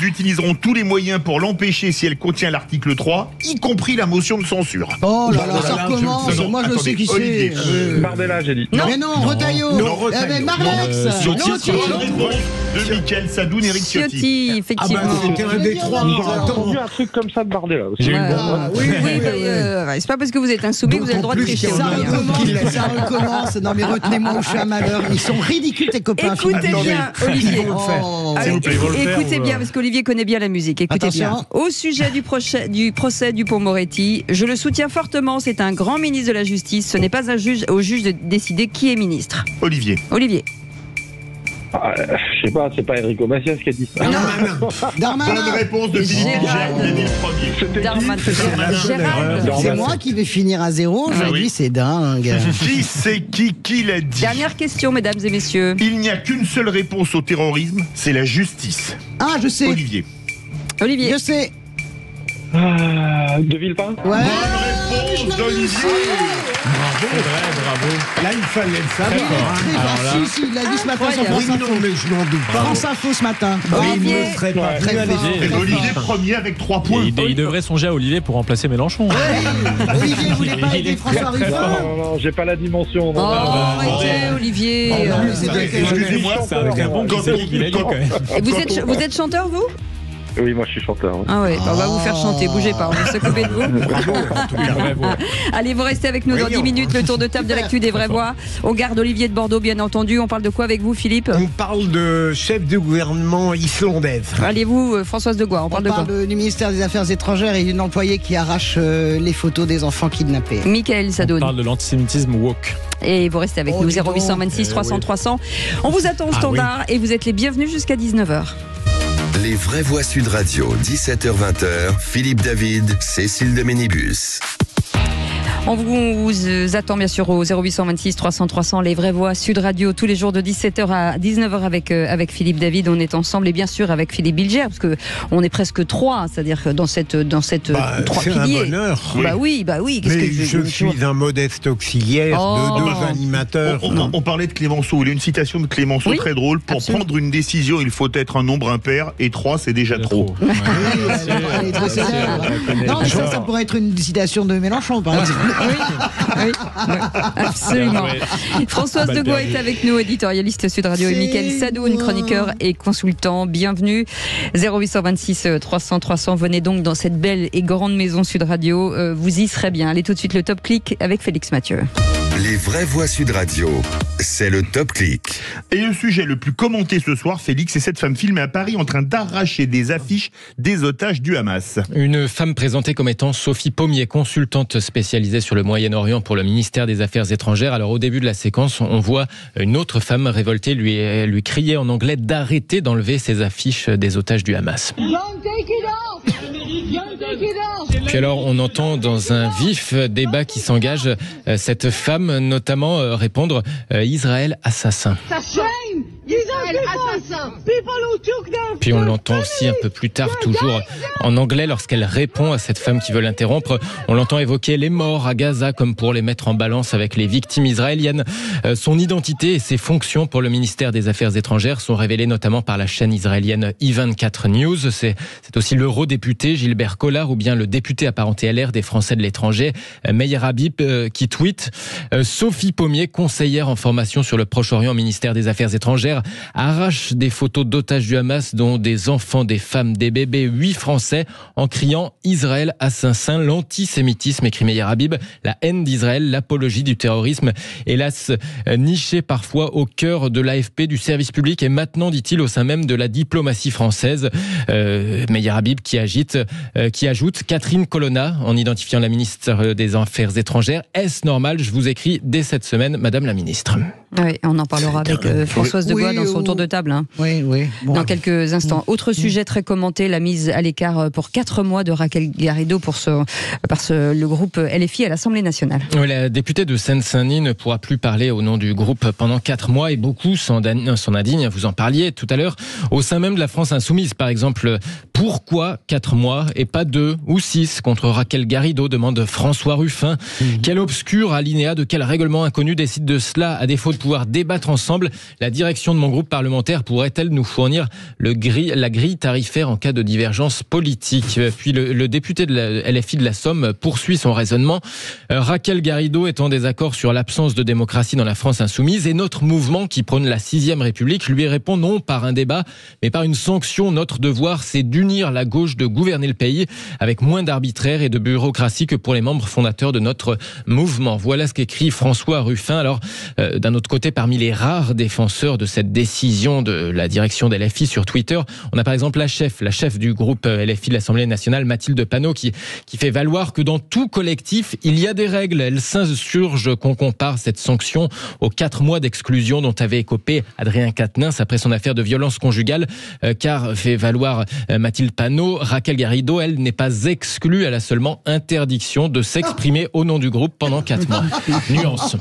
[SPEAKER 2] utiliserons tous les moyens pour l'empêcher si elle contient l'article 3, y compris la motion de censure.
[SPEAKER 5] Oh là là, ça recommence. Moi, je sais qui c'est.
[SPEAKER 8] Bardella, j'ai dit.
[SPEAKER 5] Mais non, Retailleau. Marlex.
[SPEAKER 2] Ciotti. De Mickaël Sadoun, Éric
[SPEAKER 1] Ciotti, effectivement.
[SPEAKER 3] C'était un des trois.
[SPEAKER 8] J'ai entendu un truc comme ça de Bardella aussi.
[SPEAKER 1] C'est pas parce que vous êtes insoumis que vous avez le droit de tricher.
[SPEAKER 5] Ça recommence. Non, mais retenez-moi où je suis à malheur. Ils sont ridicules, tes copains.
[SPEAKER 1] Écoutez bien, Olivier.
[SPEAKER 2] S'il vous plaît, ils vont le faire.
[SPEAKER 1] Écoutez bien, parce qu'Olivier connaît bien la musique. Écoutez bien. Au sujet du procès Dupond-Moretti, je le soutiens fortement. C'est un grand ministre de la Justice. Ce n'est pas au juge de décider qui est ministre.
[SPEAKER 2] Olivier.
[SPEAKER 8] Je sais pas, c'est pas Enrico Macias qui a dit ça.
[SPEAKER 5] Darmanin.
[SPEAKER 2] Bonne réponse de Philippe Bilger.
[SPEAKER 1] Darmanin.
[SPEAKER 5] C'est moi qui vais finir à 0. Je dis, c'est dingue.
[SPEAKER 2] Qui c'est qui l'a dit?
[SPEAKER 1] Dernière question, mesdames et messieurs.
[SPEAKER 2] Il n'y a qu'une seule réponse au terrorisme, c'est la justice.
[SPEAKER 5] Je sais.
[SPEAKER 2] Olivier.
[SPEAKER 5] Je sais.
[SPEAKER 8] De Villepin.
[SPEAKER 5] Ouais.
[SPEAKER 2] Bonne réponse d'Olivier.
[SPEAKER 3] Bravo. Là, il fallait le savoir.
[SPEAKER 5] Il l'a dit ce matin sur France Info.
[SPEAKER 3] Mais je n'en doute pas.
[SPEAKER 5] France Info ce matin.
[SPEAKER 3] Il ne serait pas très
[SPEAKER 2] Olivier premier avec 3 points.
[SPEAKER 7] Il devrait songer à Olivier pour remplacer Mélenchon.
[SPEAKER 5] Olivier, vous voulez pas aider François Ruffin?
[SPEAKER 8] Non, j'ai pas la dimension.
[SPEAKER 1] Arrêtez, Olivier.
[SPEAKER 2] Excusez-moi,
[SPEAKER 7] c'est avec un bon conseiller qu'il a dit quand même.
[SPEAKER 1] Et vous êtes chanteur, vous?
[SPEAKER 8] Oui, moi je suis chanteur.
[SPEAKER 1] Ah ouais, on va vous faire chanter, bougez pas, on va s'occuper de vous. Allez, vous restez avec nous dans 10 minutes, le tour de table de l'actu des Vraies Voix. On garde Olivier de Bordeaux, bien entendu. On parle de quoi avec vous, Philippe?
[SPEAKER 3] On parle de chef de gouvernement islandaise.
[SPEAKER 1] Allez-vous, Françoise de Gois, on parle de quoi?
[SPEAKER 5] Du ministère des Affaires étrangères et d'une employée qui arrache les photos des enfants kidnappés.
[SPEAKER 1] Mickaël Sadoun.
[SPEAKER 7] On parle de l'antisémitisme woke.
[SPEAKER 1] Et vous restez avec nous, 0826 300 300. On vous attend au standard et vous êtes les bienvenus jusqu'à 19h.
[SPEAKER 4] Les Vraies Voix Sud Radio, 17h-20h, Philippe David, Cécile de Ménibus.
[SPEAKER 1] On vous attend bien sûr au 0826 300 300, les Vraies Voix Sud Radio, tous les jours de 17h à 19h avec Philippe David. On est ensemble et bien sûr avec Philippe Bilger, parce que on est presque 3, c'est-à-dire que dans cette 3 piliers.
[SPEAKER 3] C'est un bonheur.
[SPEAKER 1] Bah oui.
[SPEAKER 3] Mais je suis un modeste auxiliaire de 2 animateurs.
[SPEAKER 2] On parlait de Clémenceau. Il y a une citation de Clémenceau très drôle. Pour prendre une décision, il faut être un nombre impair et 3, c'est déjà trop.
[SPEAKER 5] Non, mais ça pourrait être une citation de Mélenchon, par exemple.
[SPEAKER 1] Oui, absolument. Françoise Degois est avec nous, éditorialiste Sud Radio, et Mickaël Sadoun, chroniqueur et consultant. Bienvenue. 0826 300 300. Venez donc dans cette belle et grande maison Sud Radio. Vous y serez bien. Allez tout de suite le Top Click avec Félix Mathieu.
[SPEAKER 4] Les vraies voix Sud Radio, c'est le Top Click.
[SPEAKER 2] Et le sujet le plus commenté ce soir, Félix, c'est cette femme filmée à Paris en train d'arracher des affiches des otages du Hamas.
[SPEAKER 9] Une femme présentée comme étant Sophie Pommier, consultante spécialisée sur le Moyen-Orient pour le ministère des Affaires étrangères. Alors au début de la séquence, on voit une autre femme révoltée lui crier en anglais d'arrêter d'enlever ces affiches des otages du Hamas. Puis alors on entend dans un vif débat qui s'engage cette femme notamment répondre Israël assassin. Puis on l'entend aussi un peu plus tard, toujours en anglais, lorsqu'elle répond à cette femme qui veut l'interrompre. On l'entend évoquer les morts à Gaza comme pour les mettre en balance avec les victimes israéliennes. Son identité et ses fonctions pour le ministère des Affaires étrangères sont révélées notamment par la chaîne israélienne I24 News. C'est aussi l'eurodéputé Gilbert Collard ou bien le député apparenté LR des Français de l'étranger, Meyer Habib, qui tweet Sophie Pommier, conseillère en formation sur le Proche-Orient au ministère des Affaires étrangères, arrache des photos d'otages du Hamas dont des enfants, des femmes, des bébés, 8 Français, en criant Israël assassin, l'antisémitisme, écrit Meyer Habib, la haine d'Israël, l'apologie du terrorisme, hélas niché parfois au cœur de l'AFP, du service public et maintenant, dit-il, au sein même de la diplomatie française. Meyer Habib qui ajoute Catherine Colonna en identifiant la ministre des Affaires étrangères. Est-ce normal? Je vous écris dès cette semaine, Madame la ministre.
[SPEAKER 1] Oui, on en parlera avec Françoise Degois dans son tour de table.
[SPEAKER 5] Oui. Bon.
[SPEAKER 1] Dans quelques instants. Autre sujet très commenté, la mise à l'écart pour 4 mois de Raquel Garrido le groupe LFI à l'Assemblée nationale.
[SPEAKER 9] Oui, la députée de Seine-Saint-Denis ne pourra plus parler au nom du groupe pendant 4 mois et beaucoup s'en indignent. Vous en parliez tout à l'heure. Au sein même de la France insoumise, par exemple, pourquoi 4 mois et pas 2 ou 6 contre Raquel Garrido, demande François Ruffin. Quel obscur alinéa de quel règlement inconnu décide de cela? À défaut de pouvoir débattre ensemble, la direction de mon groupe parlementaire pourrait-elle nous fournir la grille tarifaire en cas de divergence politique? Puis le député de la LFI de la Somme poursuit son raisonnement. Raquel Garrido est en désaccord sur l'absence de démocratie dans la France insoumise et notre mouvement qui prône la 6e République lui répond non par un débat mais par une sanction. Notre devoir, c'est d'unir la gauche, de gouverner le pays avec moins d'arbitraire et de bureaucratie que pour les membres fondateurs de notre mouvement. Voilà ce qu'écrit François Ruffin. Alors, d'un autre côté, parmi les rares défenseurs de cette décision de la direction de LFI sur Twitter, on a par exemple la chef du groupe LFI de l'Assemblée nationale, Mathilde Panot, qui fait valoir que dans tout collectif, il y a des règles. Elle s'insurge qu'on compare cette sanction aux 4 mois d'exclusion dont avait écopé Adrien Quatennens après son affaire de violence conjugale, car fait valoir Mathilde Panot, Raquel Garrido, elle n'est pas exclue, elle a seulement interdiction de s'exprimer au nom du groupe pendant 4 mois. Nuance.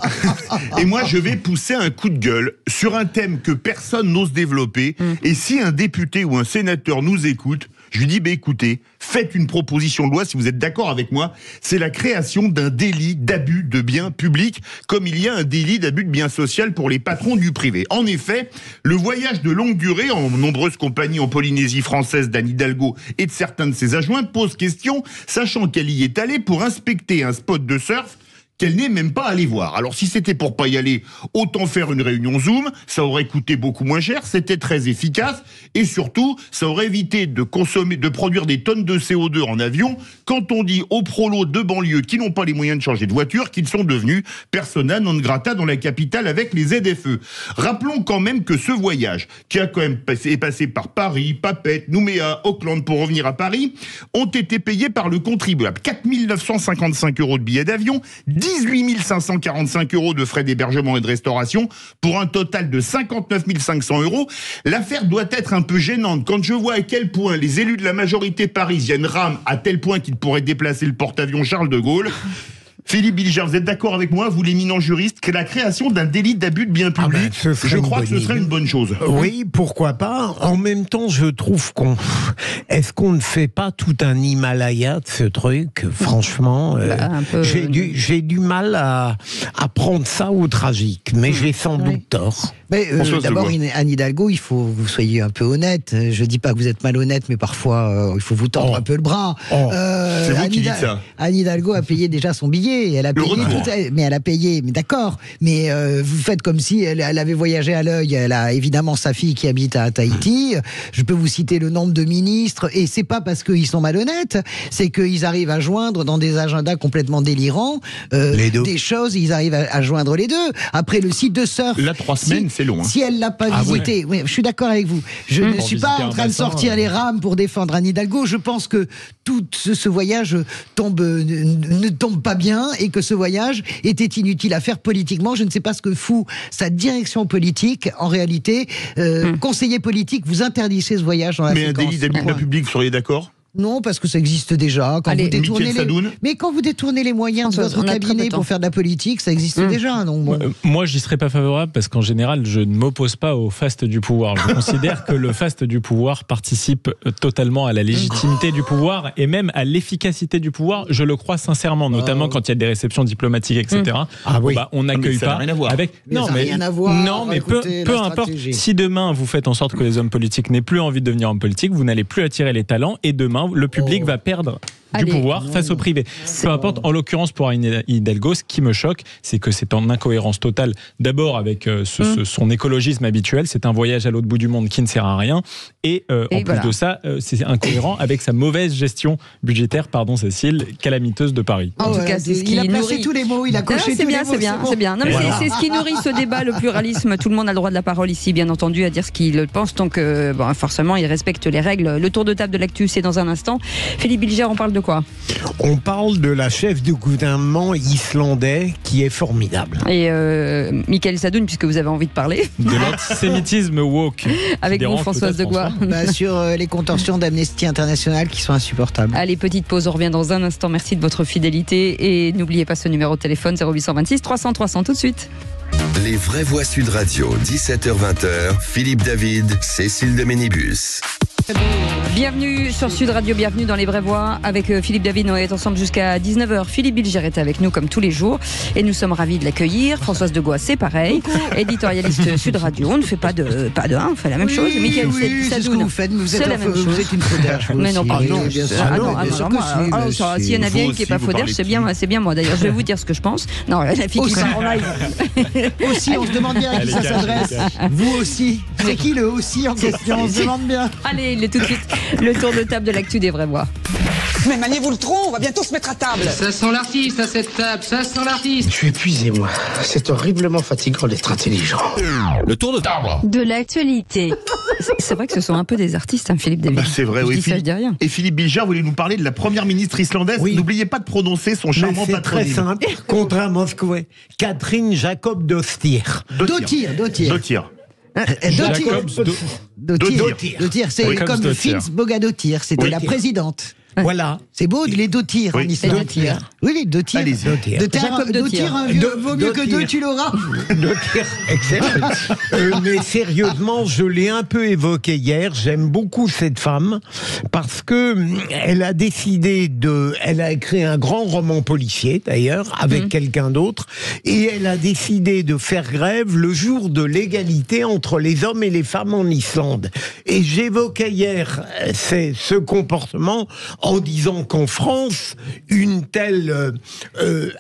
[SPEAKER 2] Et moi, je vais pousser un coup de gueule sur un thème que personne n'ose développer. Et si un député ou un sénateur nous écoute, je lui dis, écoutez, faites une proposition de loi, si vous êtes d'accord avec moi, c'est la création d'un délit d'abus de biens publics, comme il y a un délit d'abus de biens sociaux pour les patrons du privé. En effet, le voyage de longue durée en nombreuses compagnies en Polynésie française d'Anne Hidalgo et de certains de ses adjoints pose question, sachant qu'elle y est allée pour inspecter un spot de surf qu'elle n'est même pas allée voir. Alors si c'était pour pas y aller, autant faire une réunion Zoom, ça aurait coûté beaucoup moins cher, c'était très efficace, et surtout, ça aurait évité de produire des tonnes de CO2 en avion, quand on dit aux prolos de banlieue qui n'ont pas les moyens de changer de voiture, qu'ils sont devenus persona non grata dans la capitale avec les ZFE. Rappelons quand même que ce voyage, qui a quand même est passé par Paris, Papeete, Nouméa, Auckland pour revenir à Paris, ont été payés par le contribuable. 4 955 € de billets d'avion, 18 545 € de frais d'hébergement et de restauration pour un total de 59 500 €. L'affaire doit être un peu gênante quand je vois à quel point les élus de la majorité parisienne rament à tel point qu'ils pourraient déplacer le porte-avions Charles de Gaulle. Philippe Bilger, vous êtes d'accord avec moi, vous l'éminent juriste, que la création d'un délit d'abus de biens publics, je crois que ce serait une bonne chose.
[SPEAKER 3] Oui, pourquoi pas. En même temps, je trouve est-ce qu'on ne fait pas tout un Himalaya de ce truc? Franchement, j'ai du mal à prendre ça au tragique, mais j'ai sans doute tort.
[SPEAKER 5] Mais d'abord, Anne Hidalgo, il faut que vous soyez un peu honnête. Je dis pas que vous êtes malhonnête, mais parfois, il faut vous tendre un peu le bras.
[SPEAKER 2] C'est vous qui dites ça.
[SPEAKER 5] Anne Hidalgo a payé déjà son billet. payé. Elle a payé mais elle a payé. Mais d'accord. Mais vous faites comme si elle avait voyagé à l'œil. Elle a évidemment sa fille qui habite à Tahiti. Je peux vous citer le nombre de ministres. Et c'est pas parce qu'ils sont malhonnêtes, c'est qu'ils arrivent à joindre dans des agendas complètement délirants des choses. Ils arrivent à joindre les deux. Après le site de surf.
[SPEAKER 2] Là, 3 semaines, c'est long.
[SPEAKER 5] Si elle l'a pas visité, oui, je suis d'accord avec vous. Je ne suis pas en train de sortir les rames pour défendre Anne Hidalgo. Je pense que tout ce voyage ne tombe pas bien et que ce voyage était inutile à faire politiquement. Je ne sais pas ce que fout sa direction politique. En réalité, conseiller politique, vous interdisez ce voyage dans la séquence.
[SPEAKER 2] Mais un délit d'abus de la public, vous seriez d'accord ?
[SPEAKER 5] Non, parce que ça existe déjà. Mais quand vous détournez les moyens de votre cabinet pour faire de la politique, ça existe déjà. Donc bon.
[SPEAKER 7] Moi, j'y serais pas favorable parce qu'en général, je ne m'oppose pas au faste du pouvoir. Je considère que le faste du pouvoir participe totalement à la légitimité du pouvoir et même à l'efficacité du pouvoir. Je le crois sincèrement, notamment quand il y a des réceptions diplomatiques, etc. On n'accueille pas avec.
[SPEAKER 5] Non, mais
[SPEAKER 7] peu importe. Si demain vous faites en sorte que les hommes politiques n'aient plus envie de devenir hommes politiques, vous n'allez plus attirer les talents et demain le public va perdre du pouvoir face au privé. Peu importe, en l'occurrence pour Anne Hidalgo, ce qui me choque, c'est que c'est en incohérence totale. D'abord avec son écologisme habituel, c'est un voyage à l'autre bout du monde qui ne sert à rien. Et en plus de ça, c'est incohérent avec sa mauvaise gestion budgétaire, pardon Cécile, calamiteuse de Paris.
[SPEAKER 5] En tout cas, c'est ce qui nourrit tous les mots, il a coché tous les mots.
[SPEAKER 1] C'est bien. Non, mais c'est ce qui nourrit ce débat, le pluralisme. Tout le monde a le droit de la parole ici, bien entendu, à dire ce qu'il pense. Donc, forcément, il respecte les règles. Le tour de table de l'actu, c'est dans un instant. Philippe Bilger, on parle de quoi ?
[SPEAKER 3] On parle de la chef du gouvernement islandais qui est formidable.
[SPEAKER 1] Et Michael Sadoun, puisque vous avez envie de parler.
[SPEAKER 7] De l'antisémitisme woke.
[SPEAKER 1] Avec vous, Françoise Degois.
[SPEAKER 5] Sur les contorsions d'Amnesty International qui sont insupportables.
[SPEAKER 1] Allez, petite pause, on revient dans un instant. Merci de votre fidélité. Et n'oubliez pas ce numéro de téléphone 0826 300 300 tout de suite.
[SPEAKER 4] Les vraies voix Sud Radio, 17h-20h, Philippe David, Cécile de Ménibus.
[SPEAKER 1] Bienvenue sur Sud Radio, bienvenue dans Les Vraies Voix avec Philippe David. On est ensemble jusqu'à 19h. Philippe Bilger est avec nous comme tous les jours et nous sommes ravis de l'accueillir. Françoise Degois, c'est pareil, éditorialiste Sud Radio. On ne fait pas de on fait la même chose.
[SPEAKER 5] Michael Sadoun, c'est ce que vous faites, mais c'est la même chose. Vous êtes une faudère.
[SPEAKER 1] Mais non, bien sûr. S'il y en a bien une qui n'est pas faudère, c'est bien moi. D'ailleurs, je vais vous dire ce que je pense. Non, la fille qui part en live.
[SPEAKER 5] Aussi, on se demande bien à qui ça s'adresse. Vous aussi. C'est qui le aussi en question? On se demande bien.
[SPEAKER 1] Allez, il est tout de suite le tour de table de l'actu des Vraies Voix.
[SPEAKER 18] Mais maniez-vous le tronc, on va bientôt se mettre à table.
[SPEAKER 19] Ça sent l'artiste à cette table, ça sent l'artiste.
[SPEAKER 20] Je suis épuisé, moi. C'est horriblement fatigant d'être intelligent.
[SPEAKER 4] Le tour de table
[SPEAKER 16] de l'actualité.
[SPEAKER 1] C'est vrai que ce sont un peu des artistes, hein, Philippe David.
[SPEAKER 2] C'est vrai, oui.
[SPEAKER 1] Je dis rien.
[SPEAKER 2] Et Philippe Bilger voulait nous parler de la première ministre islandaise. Oui. N'oubliez pas de prononcer son charmant patronyme.
[SPEAKER 3] C'est très simple, contrairement à ce que vous voyez. Catherine Jacob Dottir.
[SPEAKER 5] Dottir. C'est comme Fitz Bogadottir, c'était la présidente.
[SPEAKER 3] Voilà.
[SPEAKER 5] C'est beau, les Dottir en Islande. Oui, les Dottir. Dottir, vaut mieux que deux, tu l'auras.
[SPEAKER 3] Dottir, excellent. Mais sérieusement, je l'ai un peu évoqué hier. J'aime beaucoup cette femme parce que elle a décidé elle a écrit un grand roman policier d'ailleurs avec quelqu'un d'autre et elle a décidé de faire grève le jour de l'égalité entre les hommes et les femmes en Islande. Et j'évoquais hier ce comportement en disant qu'en France, une telle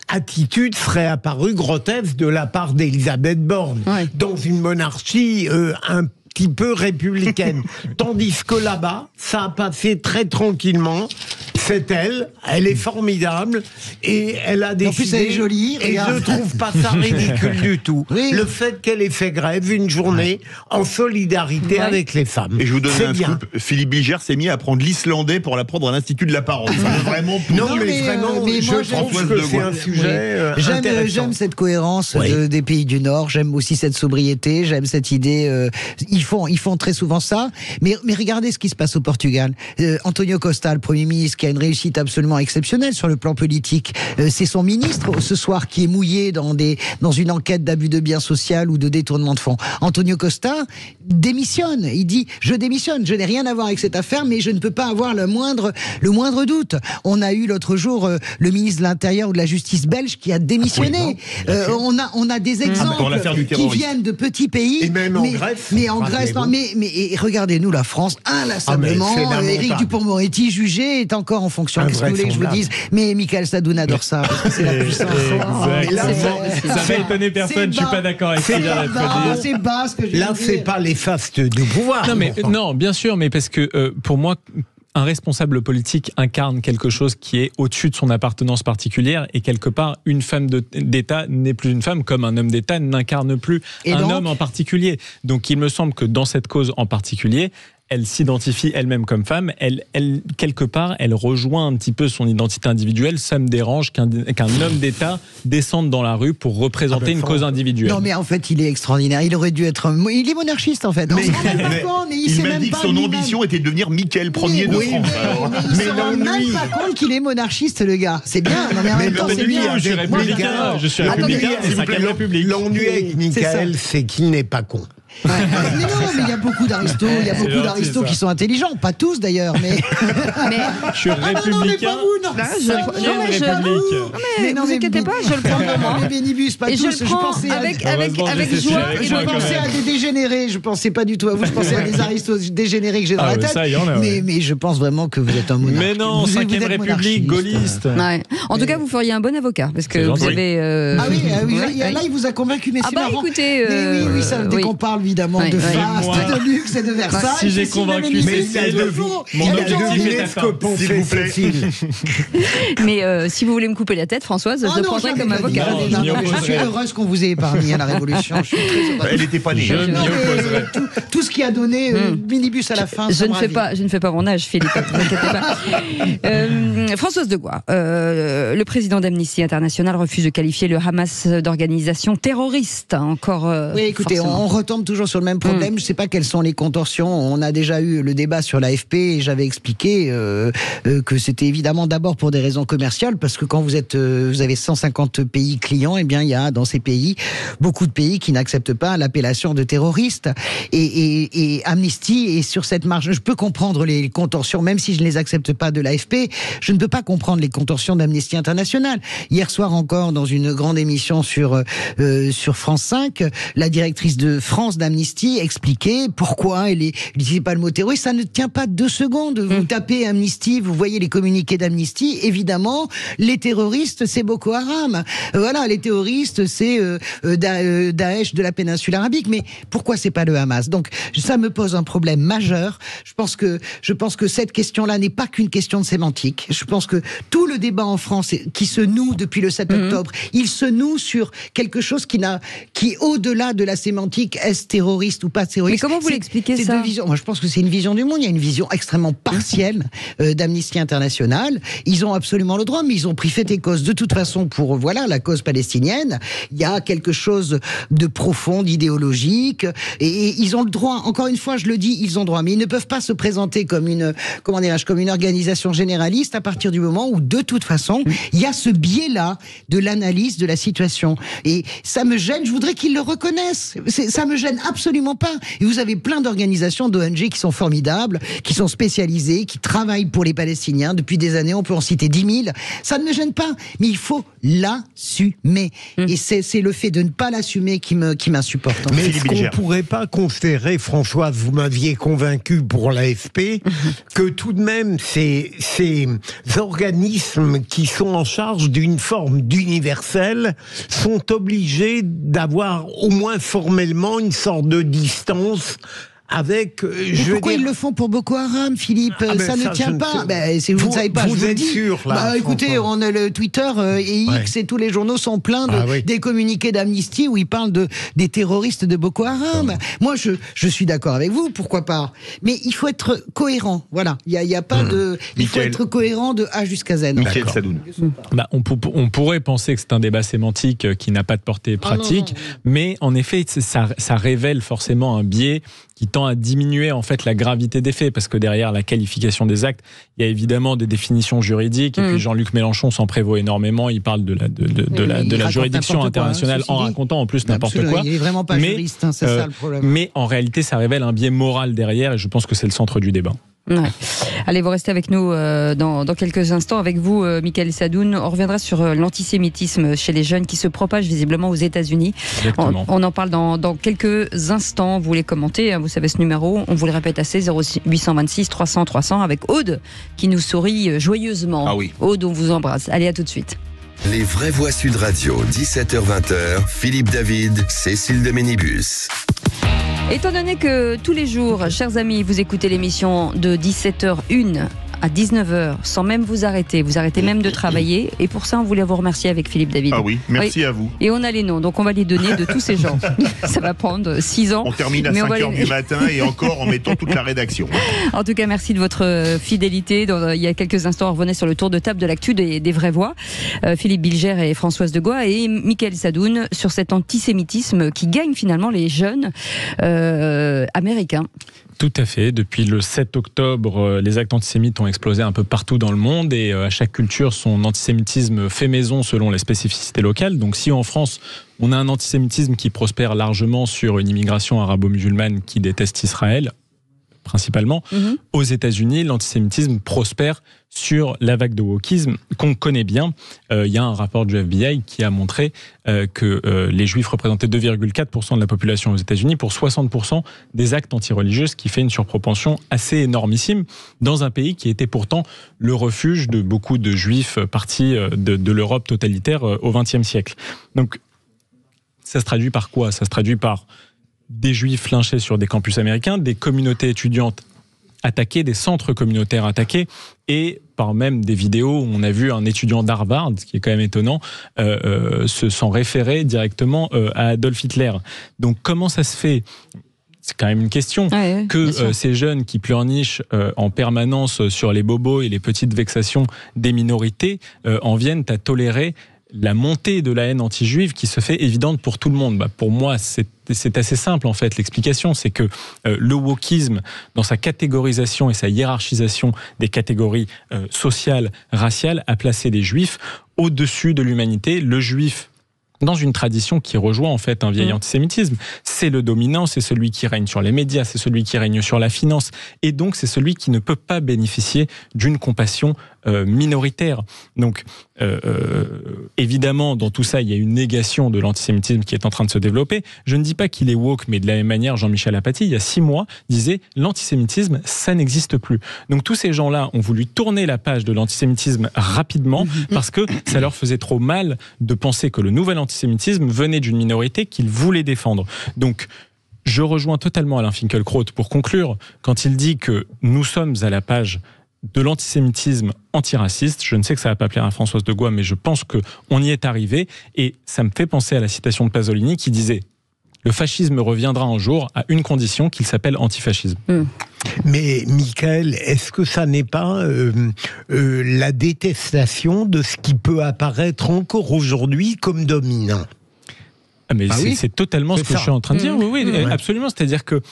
[SPEAKER 3] attitude serait apparue grotesque de la part d'Elisabeth Borne, dans une monarchie un petit peu républicaine. Tandis que là-bas, ça a passé très tranquillement. C'est elle est formidable et elle a décidé.
[SPEAKER 5] En plus, elle est jolie.
[SPEAKER 3] Et je trouve pas ça ridicule du tout. Oui. Le fait qu'elle ait fait grève une journée en solidarité avec les femmes.
[SPEAKER 2] Et je vous donne un scoop. Philippe Bilger s'est mis à apprendre l'islandais pour l'apprendre à l'Institut de la parole. Vraiment.
[SPEAKER 3] Non, mais vraiment, je trouve que c'est un sujet
[SPEAKER 5] j'aime cette cohérence des pays du Nord. J'aime aussi cette sobriété. J'aime cette idée. Ils font très souvent ça. Mais regardez ce qui se passe au Portugal. Antonio Costa, le Premier ministre, qui a une réussite absolument exceptionnelle sur le plan politique. C'est son ministre ce soir qui est mouillé dans une enquête d'abus de biens social ou de détournement de fonds. Antonio Costa démissionne. Il dit je démissionne, je n'ai rien à voir avec cette affaire, mais je ne peux pas avoir le moindre doute. On a eu l'autre jour le ministre de l'Intérieur ou de la Justice belge qui a démissionné. On a des exemples qui viennent de petits pays.
[SPEAKER 3] Et même en Grèce.
[SPEAKER 5] Mais en Grèce, mais regardez-nous la France inlassablement. Éric Dupond-Moretti jugé est encore en fonction. Qu'est-ce que vous voulez que je vous dise? Mais Michael Sadoun adore ça, parce que c'est la puissance.
[SPEAKER 7] Ça va étonner personne, je suis pas d'accord avec ça.
[SPEAKER 5] C'est bas ce que je dis.
[SPEAKER 3] Là, c'est pas les fastes du pouvoir.
[SPEAKER 7] Non, bien sûr, mais parce que pour moi, un responsable politique incarne quelque chose qui est au-dessus de son appartenance particulière, et quelque part, une femme d'État n'est plus une femme, comme un homme d'État n'incarne plus un homme en particulier. Donc il me semble que dans cette cause en particulier, elle s'identifie elle-même comme femme, elle, quelque part, elle rejoint un petit peu son identité individuelle. Ça me dérange qu'un homme d'État descende dans la rue pour représenter une cause individuelle.
[SPEAKER 5] Non, mais en fait, il est extraordinaire. Il aurait dû être... Il est monarchiste, en fait.
[SPEAKER 2] Il m'a dit que son ambition était de devenir Michael Ier de France.
[SPEAKER 5] Mais il ne se rend même pas compte qu'il est monarchiste, le gars. C'est bien. Non, mais en même temps, c'est bien.
[SPEAKER 7] Je suis républicain. Je suis républicain, c'est ça quelle République.
[SPEAKER 3] L'ennui avec Michael, c'est qu'il n'est pas con.
[SPEAKER 5] Mais non, mais il y a beaucoup d'aristos, qui sont intelligents, pas tous d'ailleurs, mais.
[SPEAKER 7] Je suis républicain.
[SPEAKER 1] Mais ne vous inquiétez pas, je le prends pour moi.
[SPEAKER 5] Les bénibus, pas tous.
[SPEAKER 1] Je pensais avec joie.
[SPEAKER 5] Je pensais à des dégénérés. Je pensais pas du tout à vous. Je pensais à des aristos dégénérés que j'ai dans la tête. Mais je pense vraiment que vous êtes un monarque.
[SPEAKER 7] Mais non, 5e République, gaulliste.
[SPEAKER 1] En tout cas, vous feriez un bon avocat, parce que vous avez.
[SPEAKER 5] Ah oui, là il vous a convaincu, mais c'est marrant.
[SPEAKER 1] Écoutez,
[SPEAKER 5] oui, ça dès qu'on parle évidemment de faste, de luxe et de Versailles.
[SPEAKER 7] Si j'ai convaincu, mon objectif est atteint.
[SPEAKER 2] S'il vous plaît.
[SPEAKER 1] Mais si vous voulez me couper la tête, Françoise, je prendrai comme avocat.
[SPEAKER 5] Je suis heureuse qu'on vous ait épargné à la Révolution. Je suis très heureuse.
[SPEAKER 2] Elle n'était pas née.
[SPEAKER 7] Je m'y opposerai.
[SPEAKER 5] Tout ce qui a donné minibus à la fin.
[SPEAKER 1] Je ne fais pas mon âge, Philippe. Ne vous inquiétez pas. Françoise Degois, le président d'Amnesty International refuse de qualifier le Hamas d'organisation terroriste. Encore.
[SPEAKER 5] Oui, écoutez, on retombe toujours sur le même problème. Je ne sais pas quelles sont les contorsions. On a déjà eu le débat sur l'AFP et j'avais expliqué que c'était évidemment d'abord pour des raisons commerciales, parce que quand vous avez 150 pays clients, eh bien il y a dans ces pays beaucoup de pays qui n'acceptent pas l'appellation de terroriste. Et Amnesty est sur cette marge. Je peux comprendre les contorsions, même si je ne les accepte pas de l'AFP. Je ne peux pas comprendre les contorsions d'Amnesty International. Hier soir encore, dans une grande émission sur France 5, la directrice de France d'Amnesty expliquait pourquoi elle n'utilisait pas le mot terroriste. Ça ne tient pas 2 secondes. Vous tapez Amnesty, vous voyez les communiqués d'Amnesty. Évidemment, les terroristes, c'est Boko Haram. Voilà, les terroristes, c'est Daesh de la péninsule arabique. Mais pourquoi c'est pas le Hamas? Donc, ça me pose un problème majeur. Je pense que cette question-là n'est pas qu'une question de sémantique. Je pense que tout le débat en France qui se noue depuis le 7 octobre, il se noue sur quelque chose qui au-delà de la sémantique, est-ce terroriste ou pas terroriste.
[SPEAKER 1] Mais comment vous l'expliquez ça?
[SPEAKER 5] Moi, je pense que c'est une vision du monde. Il y a une vision extrêmement partielle d'Amnesty International. Ils ont absolument le droit, mais ils ont pris fait et cause de toute façon pour la cause palestinienne. Il y a quelque chose de profond, idéologique, et ils ont le droit. Encore une fois, je le dis, ils ont le droit, mais ils ne peuvent pas se présenter comme une organisation généraliste à partir du moment où, de toute façon, il y a ce biais-là de l'analyse de la situation. Et ça me gêne. Je voudrais qu'ils le reconnaissent. Ça me gêne absolument pas. Et vous avez plein d'organisations d'ONG qui sont formidables, qui sont spécialisées, qui travaillent pour les Palestiniens depuis des années. On peut en citer 10 000. Ça ne me gêne pas, mais il faut l'assumer. Et c'est le fait de ne pas l'assumer qui m'insupporte.
[SPEAKER 3] Mais est-ce qu'on ne pourrait pas considérer, Françoise, vous m'aviez convaincu pour l'AFP, que tout de même ces organismes qui sont en charge d'une forme d'universel sont obligés d'avoir au moins formellement une sorte de distance avec.
[SPEAKER 5] Pourquoi ils le font pour Boko Haram, Philippe? Ça ne tient pas. Vous ne savez pas.
[SPEAKER 3] Vous êtes sûr là?
[SPEAKER 5] Écoutez, on a le Twitter et X et tous les journaux sont pleins des communiqués d'Amnesty où ils parlent des terroristes de Boko Haram. Moi, je suis d'accord avec vous. Pourquoi pas? Mais il faut être cohérent. Voilà. Il y a pas de. Il faut être cohérent de A jusqu'à Z.
[SPEAKER 2] Michael Sadoun.
[SPEAKER 7] On pourrait penser que c'est un débat sémantique qui n'a pas de portée pratique, mais en effet, ça révèle forcément un biais qui tend à diminuer en fait la gravité des faits, parce que derrière la qualification des actes, il y a évidemment des définitions juridiques, et puis Jean-Luc Mélenchon s'en prévaut énormément, il parle de la juridiction internationale en racontant en plus n'importe quoi.
[SPEAKER 5] Il est vraiment pas juriste, c'est ça le problème.
[SPEAKER 7] Mais en réalité, ça révèle un biais moral derrière, et je pense que c'est le centre du débat.
[SPEAKER 1] Ouais. Allez, vous restez avec nous dans quelques instants. Avec vous, Michael Sadoun, on reviendra sur l'antisémitisme chez les jeunes qui se propage visiblement aux États-Unis. On en parle dans quelques instants. Vous les commentez, hein, vous savez ce numéro. On vous le répète assez, 0826 300 300 avec Aude qui nous sourit joyeusement.
[SPEAKER 2] Ah oui.
[SPEAKER 1] Aude, on vous embrasse. Allez, à tout de suite.
[SPEAKER 4] Les vraies voix Sud Radio, 17h-20h, Philippe David, Cécile de Ménibus.
[SPEAKER 1] Étant donné que tous les jours, chers amis, vous écoutez l'émission de 17h01 à 19h sans même vous arrêtez même de travailler, et pour ça on voulait vous remercier avec Philippe David.
[SPEAKER 2] Ah oui, merci à vous.
[SPEAKER 1] Et on a les noms, donc on va les donner de tous ces gens. Ça va prendre 6 ans.
[SPEAKER 2] On termine à 5h du matin et encore en mettant toute la rédaction.
[SPEAKER 1] En tout cas, merci de votre fidélité. Il y a quelques instants, on revenait sur le tour de table de l'actu des vraies voix. Philippe Bilger et Françoise Degois et Michael Sadoun sur cet antisémitisme qui gagne finalement les jeunes américains.
[SPEAKER 7] Tout à fait. Depuis le 7 octobre, les actes antisémites ont explosé un peu partout dans le monde et à chaque culture, son antisémitisme fait maison selon les spécificités locales. Donc si en France, on a un antisémitisme qui prospère largement sur une immigration arabo-musulmane qui déteste Israël, principalement, aux États-Unis, l'antisémitisme prospère sur la vague de wokisme qu'on connaît bien. Il y a un rapport du FBI qui a montré que les Juifs représentaient 2,4% de la population aux États-Unis pour 60% des actes antireligieux, ce qui fait une surproportion assez énormissime dans un pays qui était pourtant le refuge de beaucoup de Juifs partis de l'Europe totalitaire au XXe siècle. Donc, ça se traduit par quoi ? Ça se traduit par des Juifs lynchés sur des campus américains, des communautés étudiantes attaquées, des centres communautaires attaqués, et par même des vidéos où on a vu un étudiant d'Harvard, ce qui est quand même étonnant, s'en référer directement à Adolf Hitler. Donc comment ça se fait ? C'est quand même une question que ces jeunes qui pleurnichent en permanence sur les bobos et les petites vexations des minorités en viennent à tolérer la montée de la haine anti-juive qui se fait évidente pour tout le monde. Pour moi, c'est assez simple en fait. L'explication, c'est que le wokisme, dans sa catégorisation et sa hiérarchisation des catégories sociales, raciales, a placé les juifs au-dessus de l'humanité. Le juif, dans une tradition qui rejoint en fait un vieil antisémitisme, c'est le dominant, c'est celui qui règne sur les médias, c'est celui qui règne sur la finance, et donc c'est celui qui ne peut pas bénéficier d'une compassion minoritaire. Donc évidemment, dans tout ça, il y a une négation de l'antisémitisme qui est en train de se développer. Je ne dis pas qu'il est woke, mais de la même manière, Jean-Michel Apathy, il y a 6 mois, disait l'antisémitisme, ça n'existe plus. Donc tous ces gens-là ont voulu tourner la page de l'antisémitisme rapidement parce que ça leur faisait trop mal de penser que le nouvel antisémitisme venait d'une minorité qu'ils voulaient défendre. Donc je rejoins totalement Alain Finkielkraut pour conclure quand il dit que nous sommes à la page de l'antisémitisme antiraciste. Je ne sais que ça ne va pas plaire à Françoise Degois, mais je pense qu'on y est arrivé. Et ça me fait penser à la citation de Pasolini qui disait « Le fascisme reviendra un jour à une condition qu'il s'appelle antifascisme ».
[SPEAKER 3] Mais Michael, est-ce que ça n'est pas la détestation de ce qui peut apparaître encore aujourd'hui comme dominant ?
[SPEAKER 7] C'est totalement ce que je suis en train de dire. Oui, absolument. C'est-à-dire que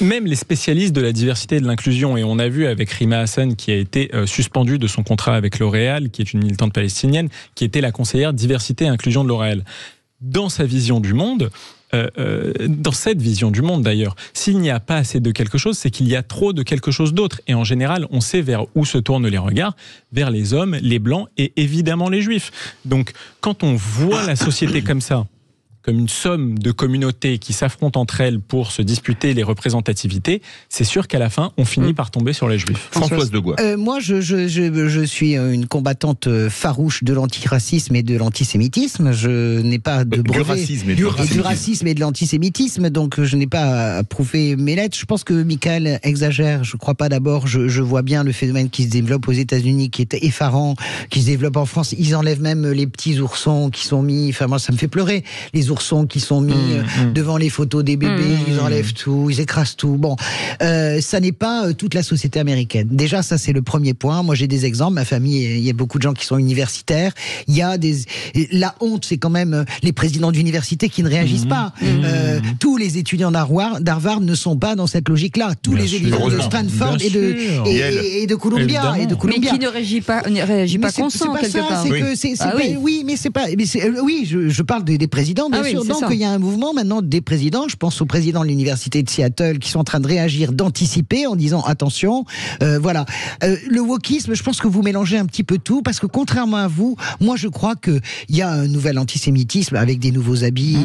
[SPEAKER 7] même les spécialistes de la diversité et de l'inclusion, et on a vu avec Rima Hassan qui a été suspendue de son contrat avec L'Oréal, qui est une militante palestinienne, qui était la conseillère diversité et inclusion de L'Oréal. Dans sa vision du monde, dans cette vision du monde d'ailleurs, s'il n'y a pas assez de quelque chose, c'est qu'il y a trop de quelque chose d'autre. Et en général, on sait vers où se tournent les regards, vers les hommes, les blancs et évidemment les juifs. Donc quand on voit la société comme ça, comme une somme de communautés qui s'affrontent entre elles pour se disputer les représentativités, c'est sûr qu'à la fin, on finit par tomber sur les Juifs.
[SPEAKER 2] Françoise Degois.
[SPEAKER 5] Moi, je suis une combattante farouche de l'antiracisme et de l'antisémitisme. Je n'ai pas de brevet
[SPEAKER 2] du
[SPEAKER 5] racisme et de l'antisémitisme, donc je n'ai pas à prouver mes lettres. Je pense que Michael exagère. Je ne crois pas d'abord. Je vois bien le phénomène qui se développe aux États-Unis, qui est effarant, qui se développe en France. Ils enlèvent même les petits oursons qui sont mis. Enfin, moi, ça me fait pleurer. Les oursons qui sont mis devant les photos des bébés, ils enlèvent tout, ils écrasent tout. Bon, ça n'est pas toute la société américaine. Déjà, ça c'est le premier point. Moi, j'ai des exemples. Ma famille, il y a beaucoup de gens qui sont universitaires. Il y a la honte, c'est quand même les présidents d'université qui ne réagissent pas. Tous les étudiants d'Harvard ne sont pas dans cette logique-là. Tous les étudiants de Stanford et de Columbia
[SPEAKER 1] mais qui ne réagit pas consent quelque part.
[SPEAKER 5] Oui, mais c'est pas. Oui, mais c'est pas. Oui, je parle des présidents de sûr. Donc il y a un mouvement maintenant des présidents, je pense au président de l'université de Seattle, qui sont en train de réagir, d'anticiper en disant attention, voilà. Le wokisme, je pense que vous mélangez un petit peu tout, parce que contrairement à vous, moi je crois qu'il y a un nouvel antisémitisme avec des nouveaux habits.